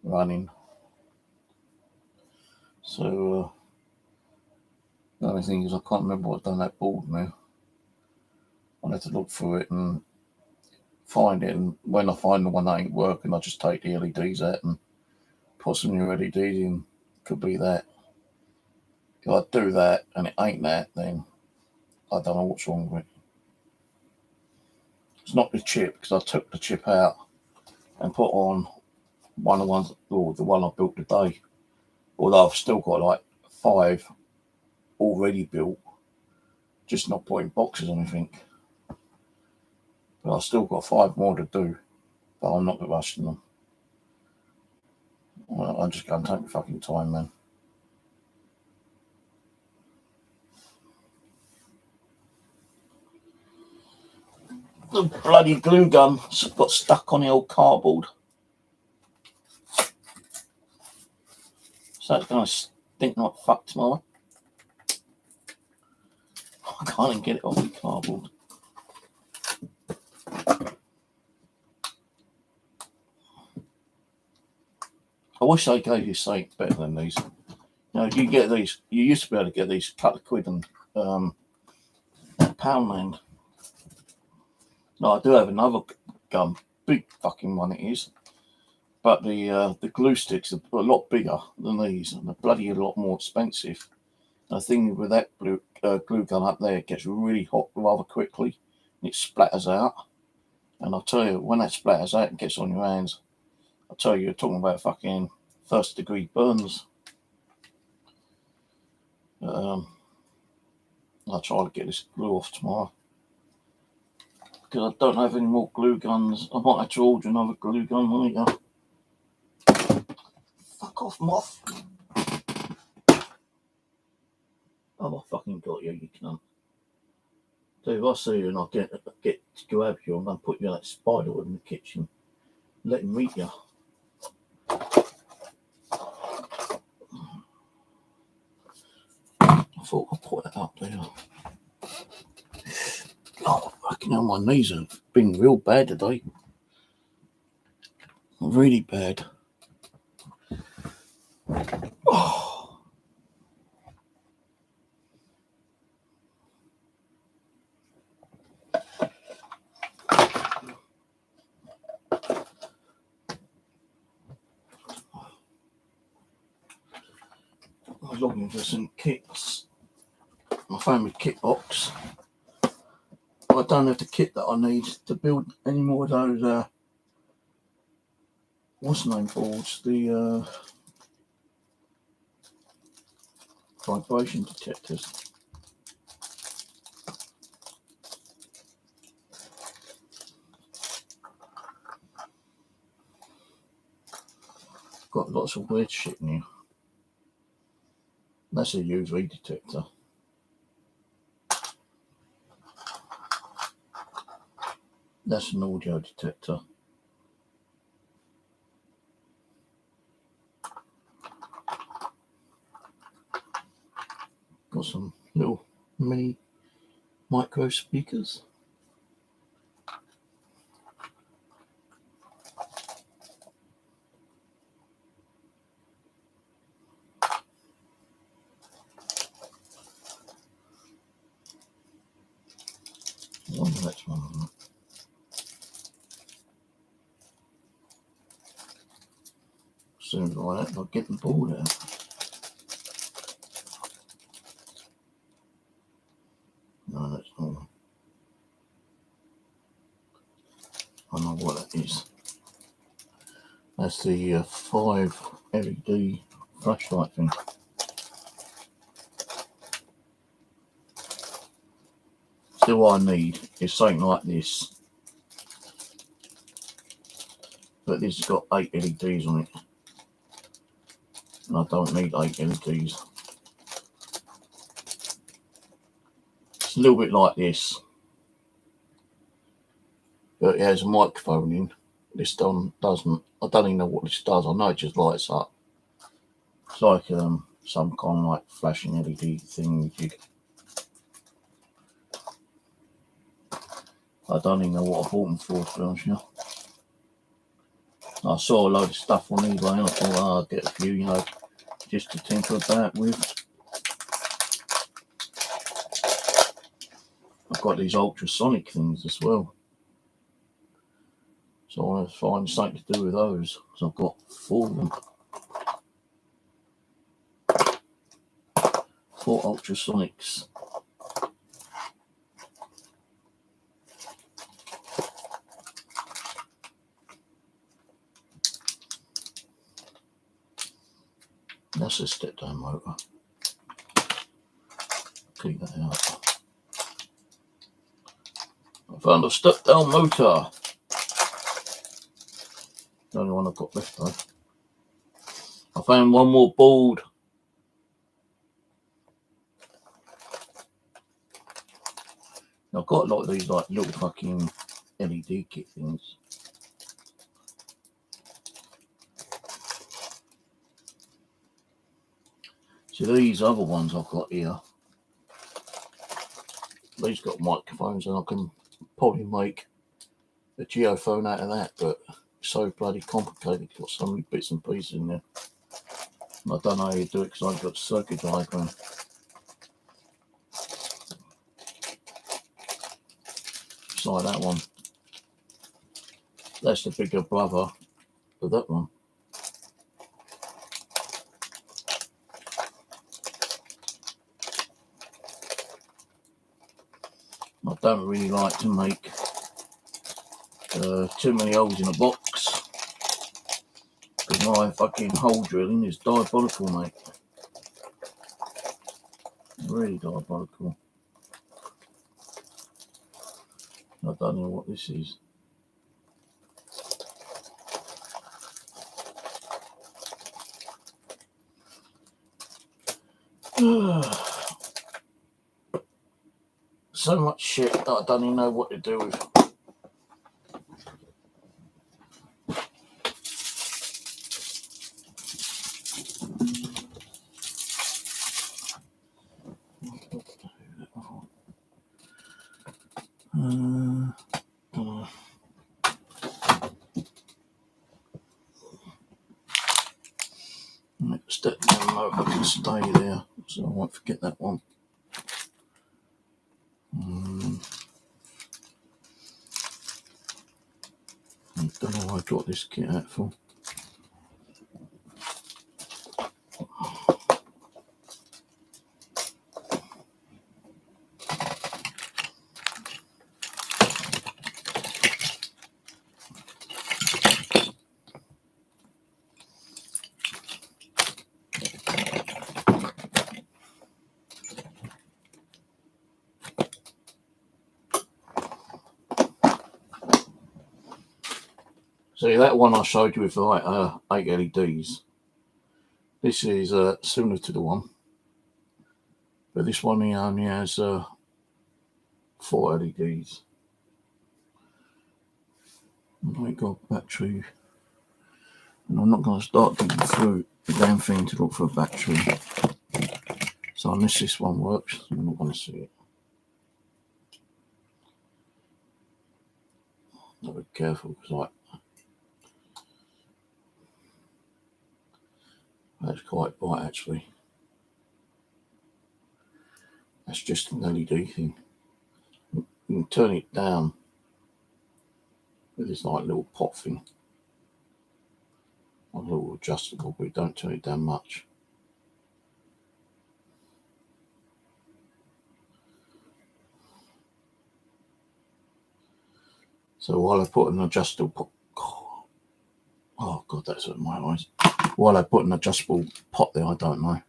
running. So the only thing is I can't remember what's done that board now. I'll have to look through it and find it, and when I find the one that ain't working, I just take the LEDs out and put some new LEDs in. Could be that. If I do that and it ain't that, then I don't know what's wrong with it. It's not the chip, because I took the chip out and put on one of the ones, or the one I built today. Although I've still got like 5 already built, just not putting boxes or anything. But I've still got 5 more to do, but I'm not rushing them. I'm just going to take my fucking time, man. The bloody glue gun got stuck on the old cardboard. So it's going to stink like fuck tomorrow. I can't even get it off the cardboard. I wish they gave you something better than these. You know, you get these. You used to be able to get these a couple of quid and Poundland. No, I do have another gun, big fucking one it is, but the glue sticks are a lot bigger than these, and they're bloody a lot more expensive. And the thing with that glue gun up there, it gets really hot rather quickly, and it splatters out. And I'll tell you, when that splatters out and gets on your hands, I'll tell you, you're talking about fucking first-degree burns. I'll try to get this glue off tomorrow, because I don't have any more glue guns. I might have to order another glue gun. There we go. Fuck off, moth. Oh, I fucking got you, you cunt. So if I see you and I get to grab you, I'm going to put you in that spider wood in the kitchen. Let him meet you. I thought I'd put that up there. Oh, fucking hell, my knees have been real bad today. Really bad. Oh. I was looking for some kits. I found my kit box. I don't have the kit that I need to build any more of those what's the name boards? The vibration detectors. Got lots of weird shit in here. That's a UV detector. That's an audio detector. Got some little mini micro speakers. I wonder that's one of them. Soon as I'll get the board out. No, that's not. I know what that is. That's the 5 LED flashlight thing. So what I need is something like this, but this has got 8 LEDs on it, and I don't need 8 LEDs. It's a little bit like this, but it has a microphone in, this doesn't. I don't even know what this does. I know it just lights up. It's like some kind of like flashing LED thing. I don't even know what I bought them for, to be honest with you. I saw a load of stuff on eBay and I thought, I'll get a few, just to tinker about with. I've got these ultrasonic things as well. So I want to find something to do with those. So I've got 4 of them. 4 ultrasonics. That's a step down motor. Keep that out. I found a step down motor. The only one I've got left though. I found one more board. I've got a lot of these like little fucking LED kit things. So these other ones I've got here, these got microphones and I can probably make a geophone out of that, but it's so bloody complicated. Got so many bits and pieces in there. And I don't know how you do it because I've got a circuit diagram. It's like that one. That's the bigger brother of that one. I don't really like to make too many holes in a box because my fucking hole drilling is diabolical, mate. Really diabolical. I don't know what this is. So much shit that I don't even know what to do with. Step down motor can stay there, so I won't forget that one. I don't know why I got this kit out for. See, that one I showed you with like 8 LEDs. This is similar to the one, but this one here only has 4 LEDs. I ain't got a battery, and I'm not going to start digging through the damn thing to look for a battery. So unless this one works, I'm not going to see it. I'll be careful because that's quite bright actually. That's just an LED thing. You can turn it down with this like little pot thing. A little adjustable, but don't turn it down much. So while I put an adjustable pot, oh god, that's hurt my eyes. While I put an adjustable pot there, I don't know.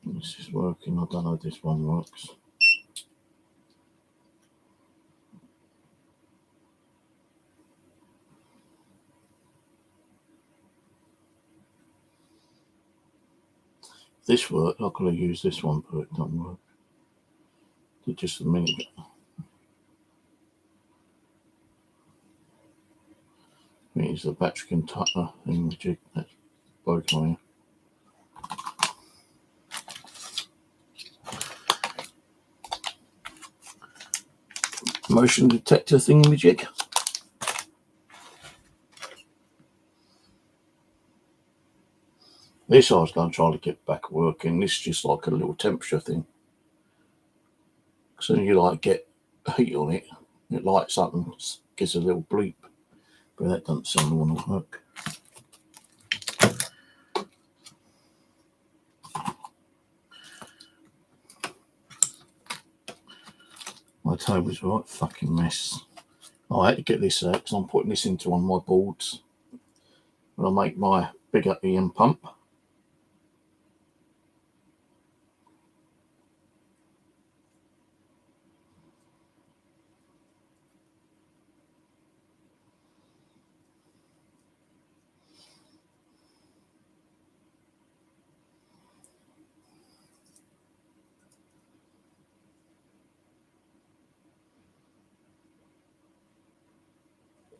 This is working. I don't know if this one works. If this worked, I could have used this one, but it doesn't work. Did just a minute. It's the battery container in the jig that's broken on here. Motion detector thingamajig. This I was going to try to get back working. This is just like a little temperature thing. So you like get heat on it, it lights up and gets a little bleep. But that doesn't seem to want to work. My table's a right fucking mess. I had to get this out because I'm putting this into one of my boards when I make my bigger EM pump.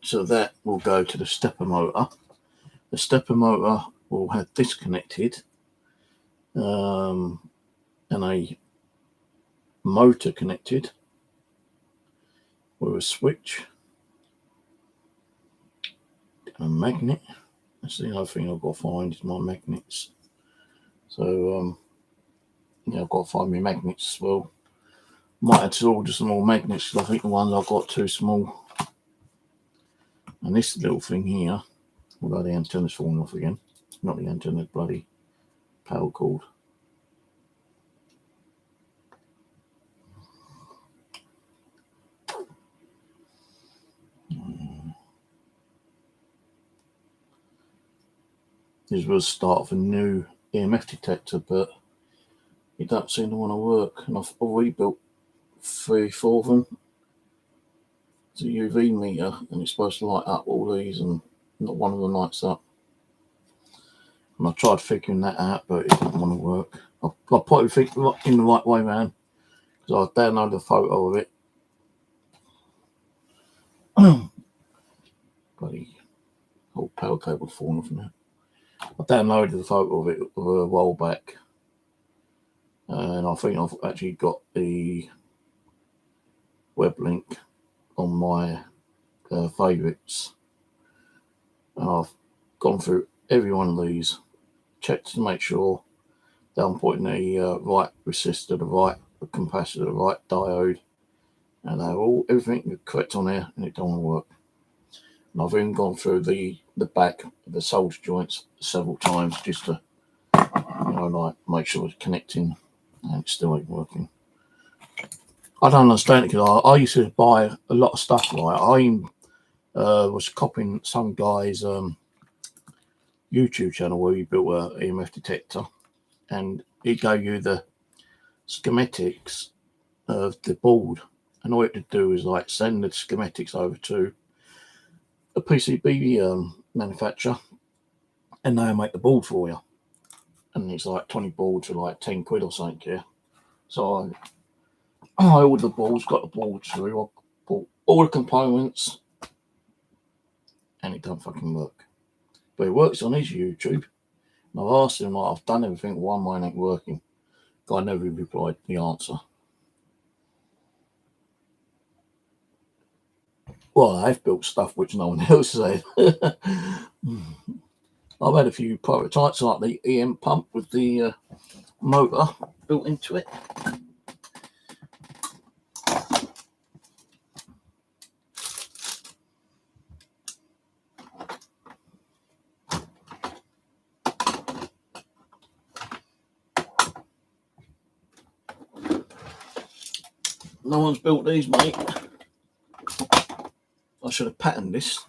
So that will go to the stepper motor. The stepper motor will have disconnected and a motor connected with a switch and a magnet. That's the other thing I've got to find is my magnets. So yeah, I've got to find my magnets as well. Might have to order some more magnets because I think the ones I've got too small. And this little thing here, although the antenna's falling off again, not the antenna, the bloody power cord. This was the start of a new EMF detector, but it don't seem to want to work. And I've already built 3-4 of them. It's a UV meter, and it's supposed to light up all these, and not one of them lights up. And I tried figuring that out, but it didn't want to work. I put everything in the right way around because I downloaded a photo of it. Bloody whole power cable falling off now. I downloaded the photo of it a while back, and I think I've actually got the web link on my favourites, and I've gone through every one of these, checked to make sure that I'm putting the right resistor, the right capacitor, the right diode, and they're all everything correct on there, and it don't work. And I've even gone through the back of the solder joints several times just to, like make sure it's connecting, and it still ain't working. I don't understand it because I used to buy a lot of stuff. Right, I was copying some guy's YouTube channel where he built a EMF detector, and he gave you the schematics of the board, and all you had to do is like send the schematics over to a PCB manufacturer, and they'll make the board for you. And it's like 20 boards for like 10 quid or something. Yeah. So I ordered the boards, got the boards through, I bought all the components, and it don't fucking work. But it works on his YouTube. And I've asked him, like, I've done everything, why mine ain't working? Guy never replied the answer. Well, I've built stuff which no one else said. I've had a few prototypes like the EM pump with the motor built into it. No one's built these, mate. I should have patterned this.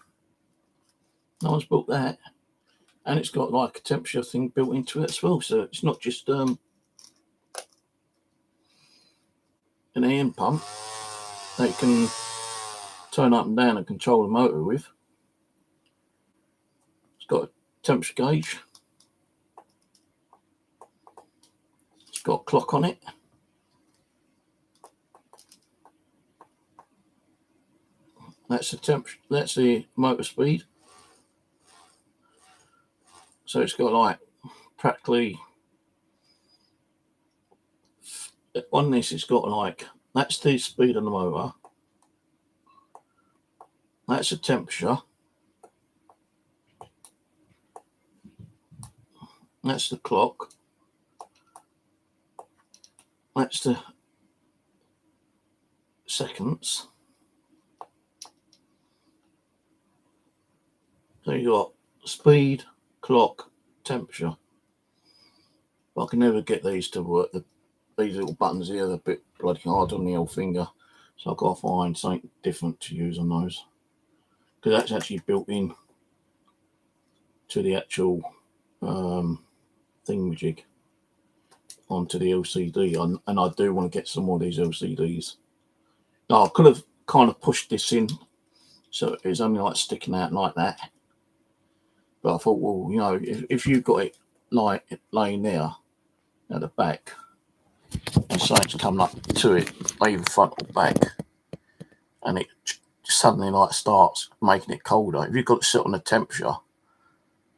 No one's built that. And it's got like a temperature thing built into it as well. So it's not just an EM pump that you can turn up and down and control the motor with. It's got a temperature gauge. It's got a clock on it. That's the temperature. That's the motor speed. So it's got like practically on this, it's got like, that's the speed of the motor, that's the temperature, that's the clock, that's the seconds. So you got speed, clock, temperature. But I can never get these to work. These little buttons here, they're a bit bloody hard on the old finger. So I've got to find something different to use on those. Because that's actually built in to the actual thingamajig onto the LCD. And I do want to get some more of these LCDs. Now, I could have kind of pushed this in so it was only like sticking out like that. But I thought, well, you know, if you've got it like laying there at the back, and something's coming up to it, either front or back, and it suddenly like starts making it colder. If you've got it set on the temperature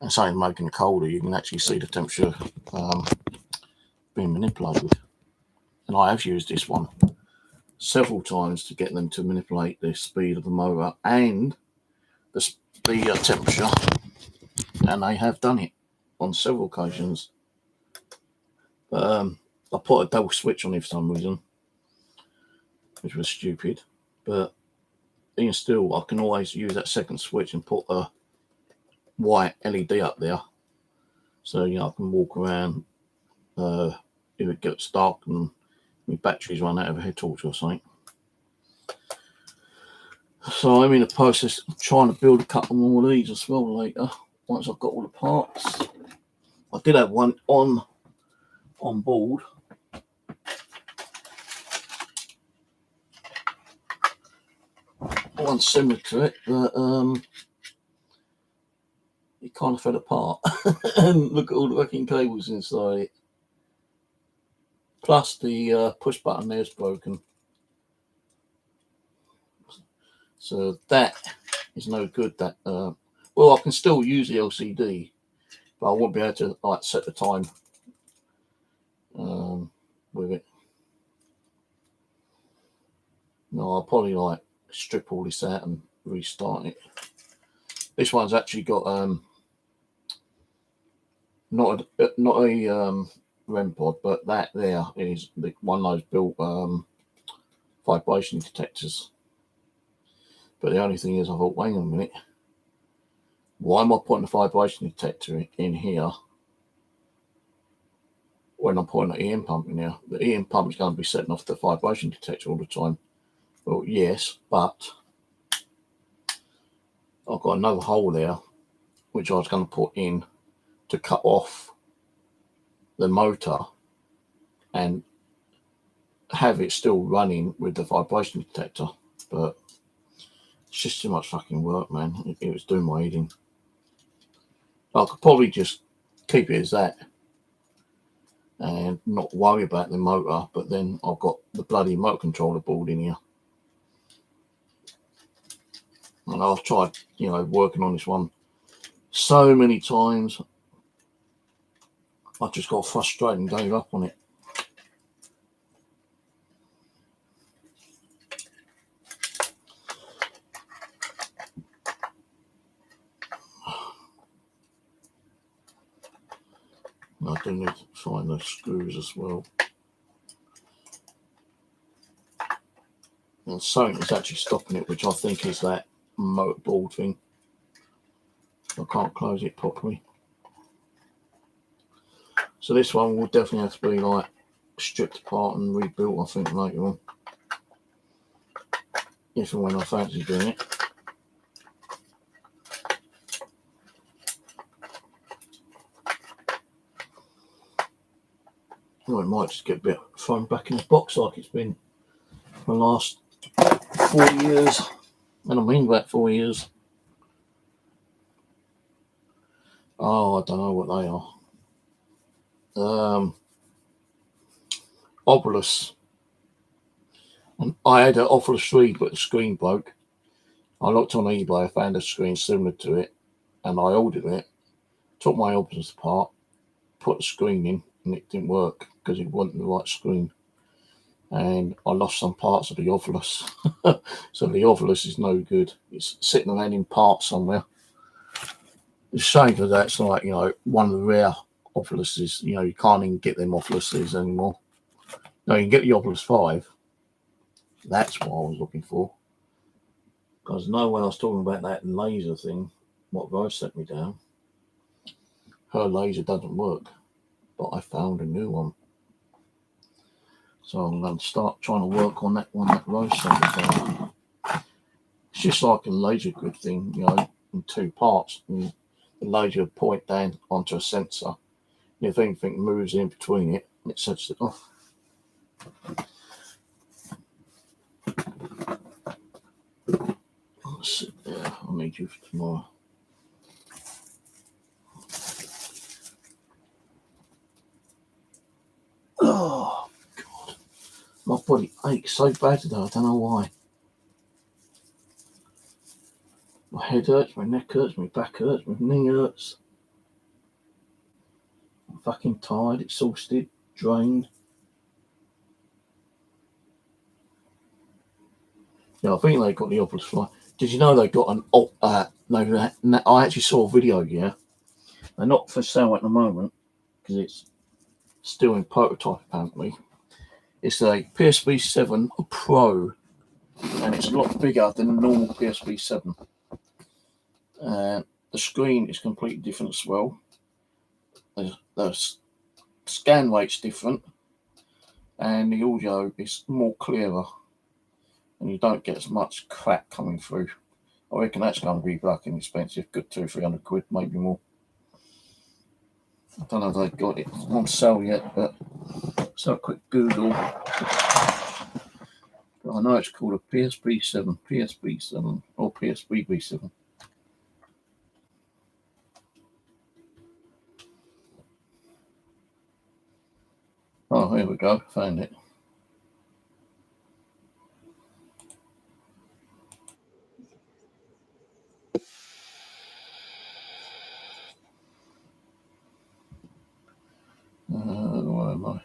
and something's making it colder, you can actually see the temperature being manipulated. And I have used this one several times to get them to manipulate the speed of the motor and the temperature, and they have done it on several occasions. But I put a double switch on it for some reason, which was stupid. But even still, I can always use that second switch and put a white LED up there, so you know I can walk around if it gets dark and my batteries run out of a head torch or something. So I'm in the process of trying to build a couple more of these as well later, once I've got all the parts. I did have one on board. One similar to it, but it kind of fell apart. And look at all the working cables inside it. Plus the push button there's broken. So that is no good. That well, I can still use the LCD, but I won't be able to like set the time with it. No, I'll probably like strip all this out and restart it. This one's actually got not a REM pod, but that there is one of those built vibration detectors. But the only thing is, I thought, wait a minute, why am I putting a vibration detector in here when I'm putting an EM pump in here? The EM pump is going to be setting off the vibration detector all the time. Well, yes, but I've got another hole there, which I was going to put in to cut off the motor and have it still running with the vibration detector. But it's just too much fucking work, man. It was doing my head in. I could probably just keep it as that and not worry about the motor, but then I've got the bloody motor controller board in here. And I've tried, you know, working on this one so many times. I just got frustrated and gave up on it. I do need to find those screws as well. And something is actually stopping it, which I think is that motor board thing. I can't close it properly. So this one will definitely have to be like stripped apart and rebuilt, I think, later on. If and when I fancy doing it. Well, it might just get a bit thrown back in the box like it's been for the last 4 years. And I mean about 4 years. Oh, I don't know what they are. Ovilus. And I had an Ovilus 3, but the screen broke. I looked on eBay, I found a screen similar to it, and I ordered it. Took my Ovilus apart, put the screen in, and it didn't work because it wasn't the right screen. And I lost some parts of the Ovilus. So the Ovilus is no good. It's sitting around in parts somewhere. It's a shame because that's like, one of the rare Oviluses. You can't even get them Oviluses anymore. No, you can get the Ovilus 5. That's what I was looking for. Because no one was talking about that laser thing, what Rose sent me down. Her laser doesn't work, but I found a new one. So I'm going to start trying to work on that one that Rose sent me down. It's just like a laser grid thing, in 2 parts. And the laser will point down onto a sensor. And if anything moves in between it, it sets it off. Sit there. I'll need you for tomorrow. Oh, God. My body aches so bad today. I don't know why. My head hurts, my neck hurts, my back hurts, my knee hurts. I'm fucking tired, exhausted, drained. Yeah, I think they got the Ovilus Fly. Did you know they got an I actually saw a video, yeah. They're not for sale at the moment because it's still in prototype apparently. It's a PSP 7 Pro and it's a lot bigger than the normal PSP 7. The screen is completely different as well. The scan rate's different and the audio is more clearer and you don't get as much crap coming through. I reckon that's going to be fucking expensive, good £200-300, maybe more. I don't know if they've got it on sale yet, but let's have a quick Google. But I know it's called a PSP 7, PSP 7, or PSP 7. Oh, here we go, found it. Where am I?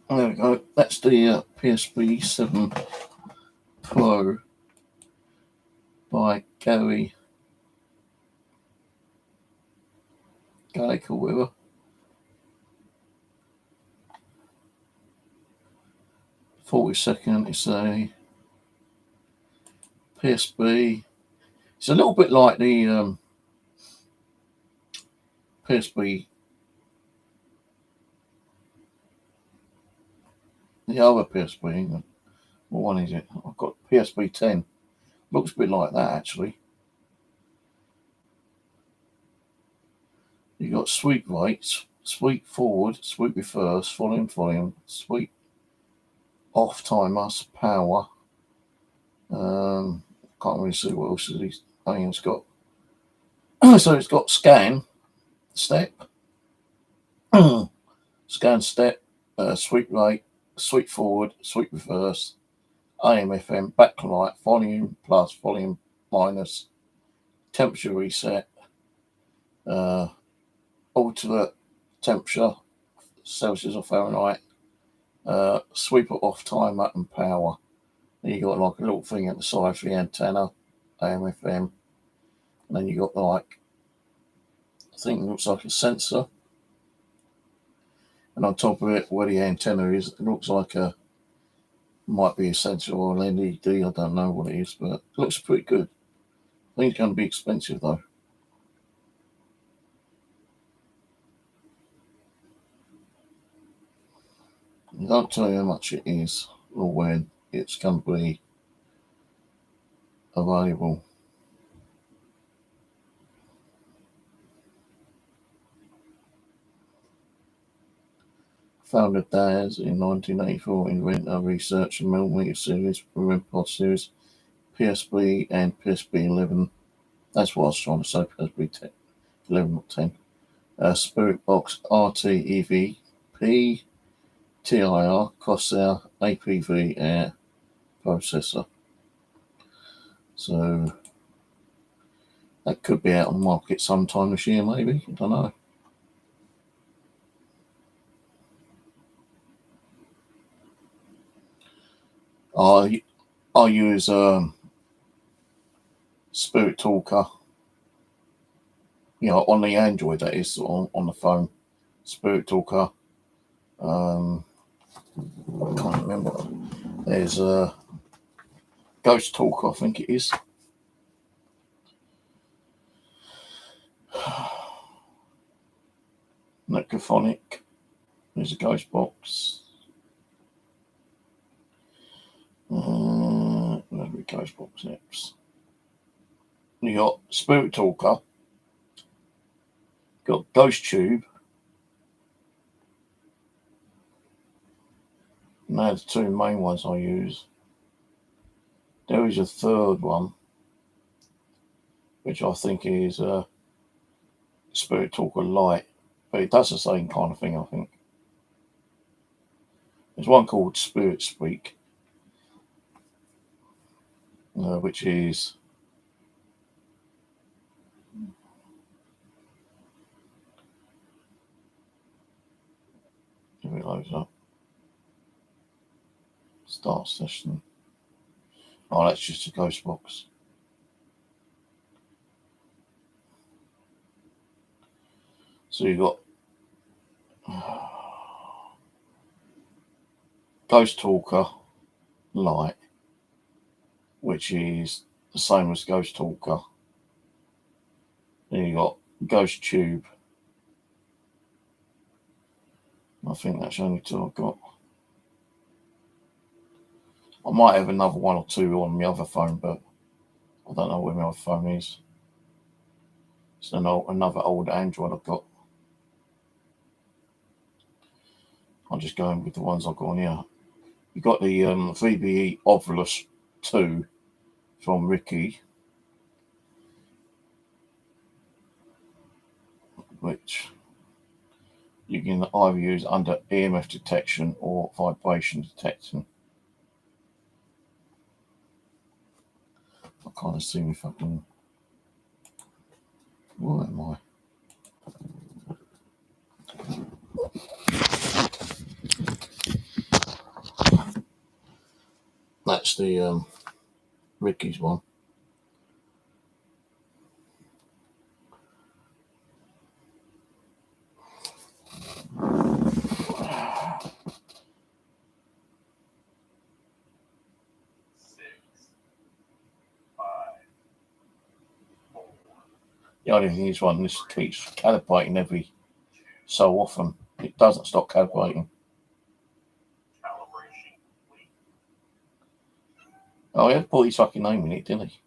There we go. That's the PSP 7 Pro by Gary Coolweather. $40. It's a PSP. It's a little bit like the PSP. The other PSP. What one is it? I've got PSP 10. Looks a bit like that actually. You got sweep rates, sweep forward, sweep reverse, volume, sweep off timer, power. Can't really see what else it is. I mean, it's got so it's got scan, step, scan step, sweep rate, sweep forward, sweep reverse, AM FM, backlight, volume plus, volume minus, temperature reset, alternate temperature, Celsius or Fahrenheit, sweeper off timer and power. Then you got like a little thing at the side for the antenna, AM FM, and then you got like I think it looks like a sensor. And on top of it, where the antenna is, it looks like might be a sensor or an LED. I don't know what it is, but it looks pretty good. I think it's going to be expensive though. I don't tell you how much it is or when it's going to be available. Founded Daz in 1984, inventor, research and millimeter series, REM-Pod series, PSP and PSP 11. That's what I was trying to say, PSP 10, 11 or 10. Spirit Box RT EVP, TIR, Corsair, APV Air processor. So that could be out on the market sometime this year, maybe. I don't know. I use Spirit Talker, on the Android, that is, on the phone. Spirit Talker. I can't remember. There's Ghost Talker, I think it is. Necrophonic. There's a Ghost Box. Where's the Ghost Box apps? You got Spirit Talker. Got Ghost Tube. And they're the two main ones I use. There is a third one, which I think is Spirit Talker Lite, but it does the same kind of thing, I think. There's one called Spirit Speak, which is if it loads up. Start session. Oh, that's just a Ghost Box. So you've got Ghost Talker Lite, which is the same as Ghost Talker. Then you got Ghost Tube. I think that's the only two I've got. I might have another one or two on my other phone, but I don't know where my other phone is. It's another old Android I've got. I'm just going with the ones I've got on here. You've got the VBE Ovilus 2 from Ricky, which you can either use under EMF detection or vibration detection. I can't see if I can. Where am I? That's the Ricky's one. The only thing is, this keeps calibrating every so often. It doesn't stop calibrating. Oh, he had to put his fucking name in it, didn't he?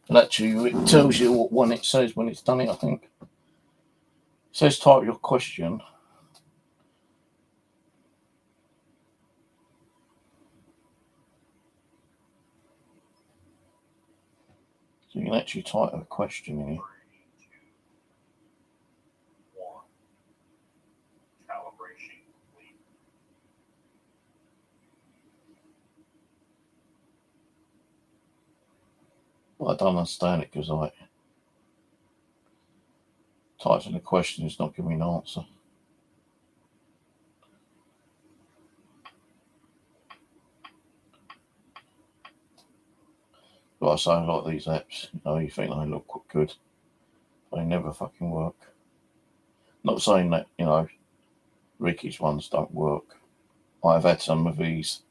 And actually, it tells you what one it says when it's done it, I think. It says type your question. So you can actually type a question in here. Well, I don't understand it because I typed in a question, it's not giving me an answer. But I say, like these apps, you think they look good, they never fucking work. Not saying that, Ricky's ones don't work. I've had some of these,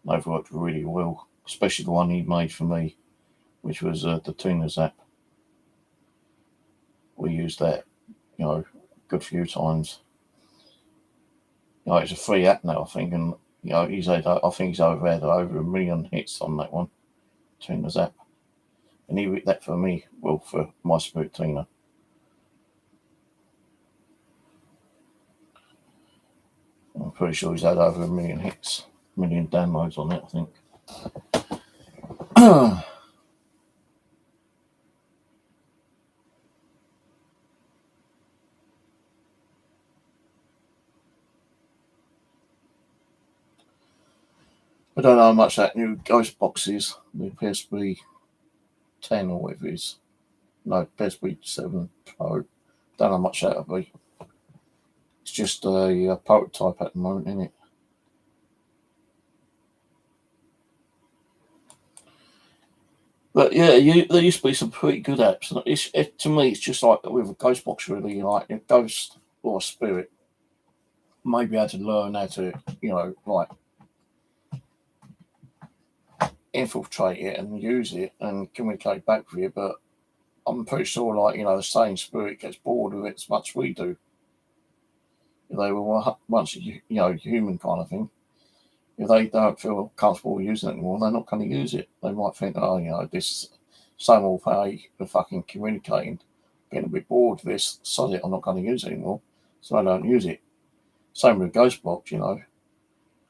they've worked really well, especially the one he made for me, which was the Tuner's app. We used that, a good few times. It's a free app now, I think, and I think he's had over 1 million hits on that one, Tuner's app. And he did that for me, for my Spirit Tina. I'm pretty sure he's had over 1 million hits, 1 million downloads on it, I think. I don't know how much that new Ghost Box is, the PSP 10 or whatever it is. No, PSP 7 Pro. Don't know how much that'll be. It's just a prototype at the moment, isn't it? But yeah, there used to be some pretty good apps. To me, it's just like with a Ghost Box, really, like a ghost or a spirit. Maybe had to learn how to, like infiltrate it and use it and communicate back with it. But I'm pretty sure, like, the same spirit gets bored with it as much as we do. They were once human kind of thing. If they don't feel comfortable using it anymore, they're not going to use it. They might think, oh, this is same old way of fucking communicating. Getting a bit bored of this, sod it, I'm not going to use it anymore. So I don't use it. Same with Ghostbox,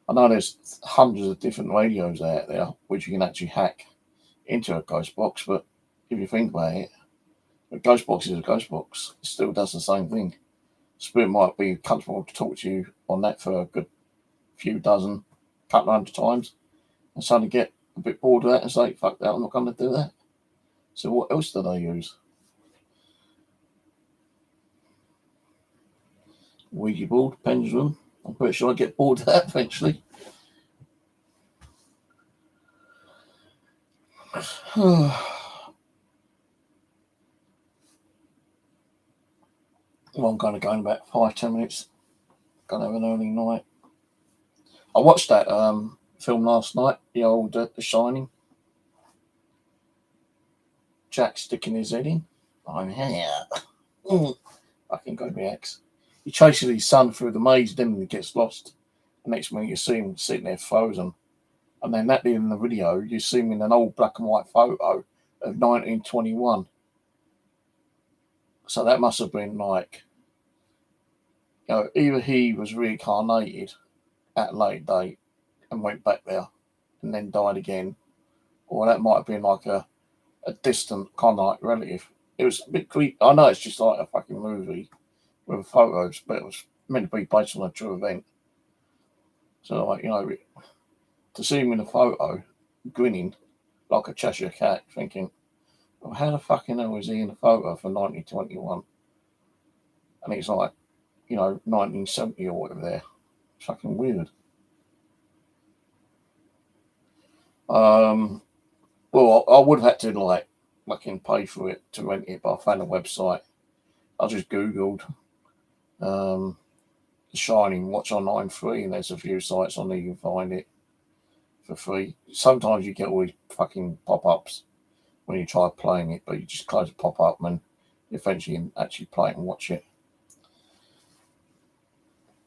I know there's hundreds of different radios out there which you can actually hack into a Ghostbox, but if you think about it, a Ghostbox is a Ghostbox. It still does the same thing. Spirit might be comfortable to talk to you on that for a good few dozen, couple hundred times, and suddenly get a bit bored of that and say, fuck that, I'm not going to do that. So what else do they use? Ouija board, pendulum. I'm pretty sure I get bored of that eventually. Well, I'm going to go in about 5-10 minutes. Going to have an early night. I watched that film last night, the old The Shining. Jack sticking his head in. I'm here. Fucking go to my ex. He chases his son through the maze, then he gets lost. The next minute you see him sitting there frozen. And then that in the video, you see him in an old black and white photo of 1921. So that must have been like, either he was reincarnated at a late date and went back there and then died again, or that might have been like a distant kind of like relative. It was a bit creepy. I know it's just like a fucking movie with photos, but it was meant to be based on a true event. So, like, to see him in a photo, grinning like a Cheshire cat, thinking, well, how the fucking hell is he in a photo for 1921? And it's like, 1970 or whatever there. It's fucking weird. Well, I would have had to, like, fucking pay for it to rent it, but I found a website. I just Googled The Shining Watch Online free, and there's a few sites on there you can find it for free. Sometimes you get all these fucking pop-ups when you try playing it, but you just close the pop-up and eventually you can actually play it and watch it.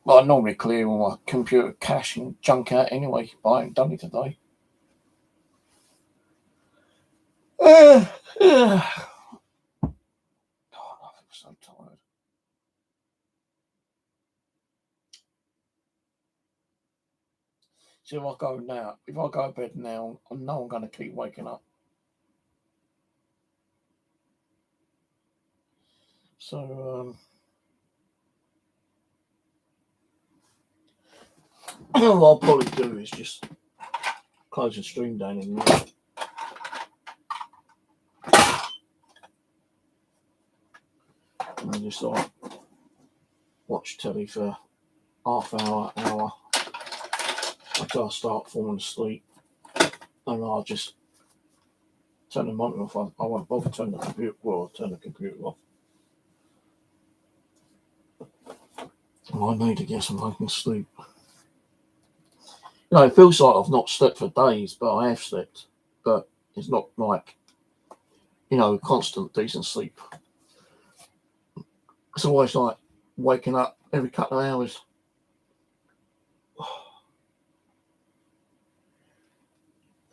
But I normally clear all my computer cache and junk out anyway, but I haven't done it today. God, I feel so tired. So if I go to bed now, I know I'm going to keep waking up. So, what I'll probably do is just close the stream down in there. And just like watch telly for half hour until I start falling asleep. And I'll just turn the monitor off. I won't bother turn the computer. Well, I'll turn the computer off. I need to get some fucking sleep. It feels like I've not slept for days, but I have slept. But it's not like, constant decent sleep. It's always like waking up every couple of hours.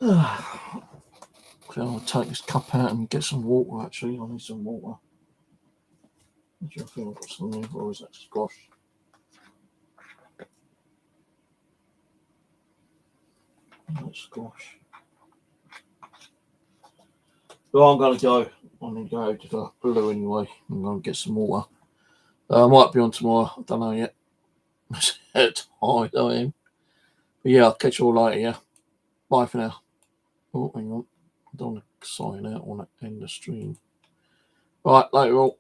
So I'll take this cup out and get some water, actually. I need some water. What do you think I've got some in, or is that squash? That's squash. Well, I'm going to go. I'm going to go to the blue anyway. I'm going to get some water. I might be on tomorrow. I don't know yet. It's hard, I am. But yeah, I'll catch you all later, yeah? Bye for now. Oh, hang on. I don't want to sign out on the end of the stream. Right, later all.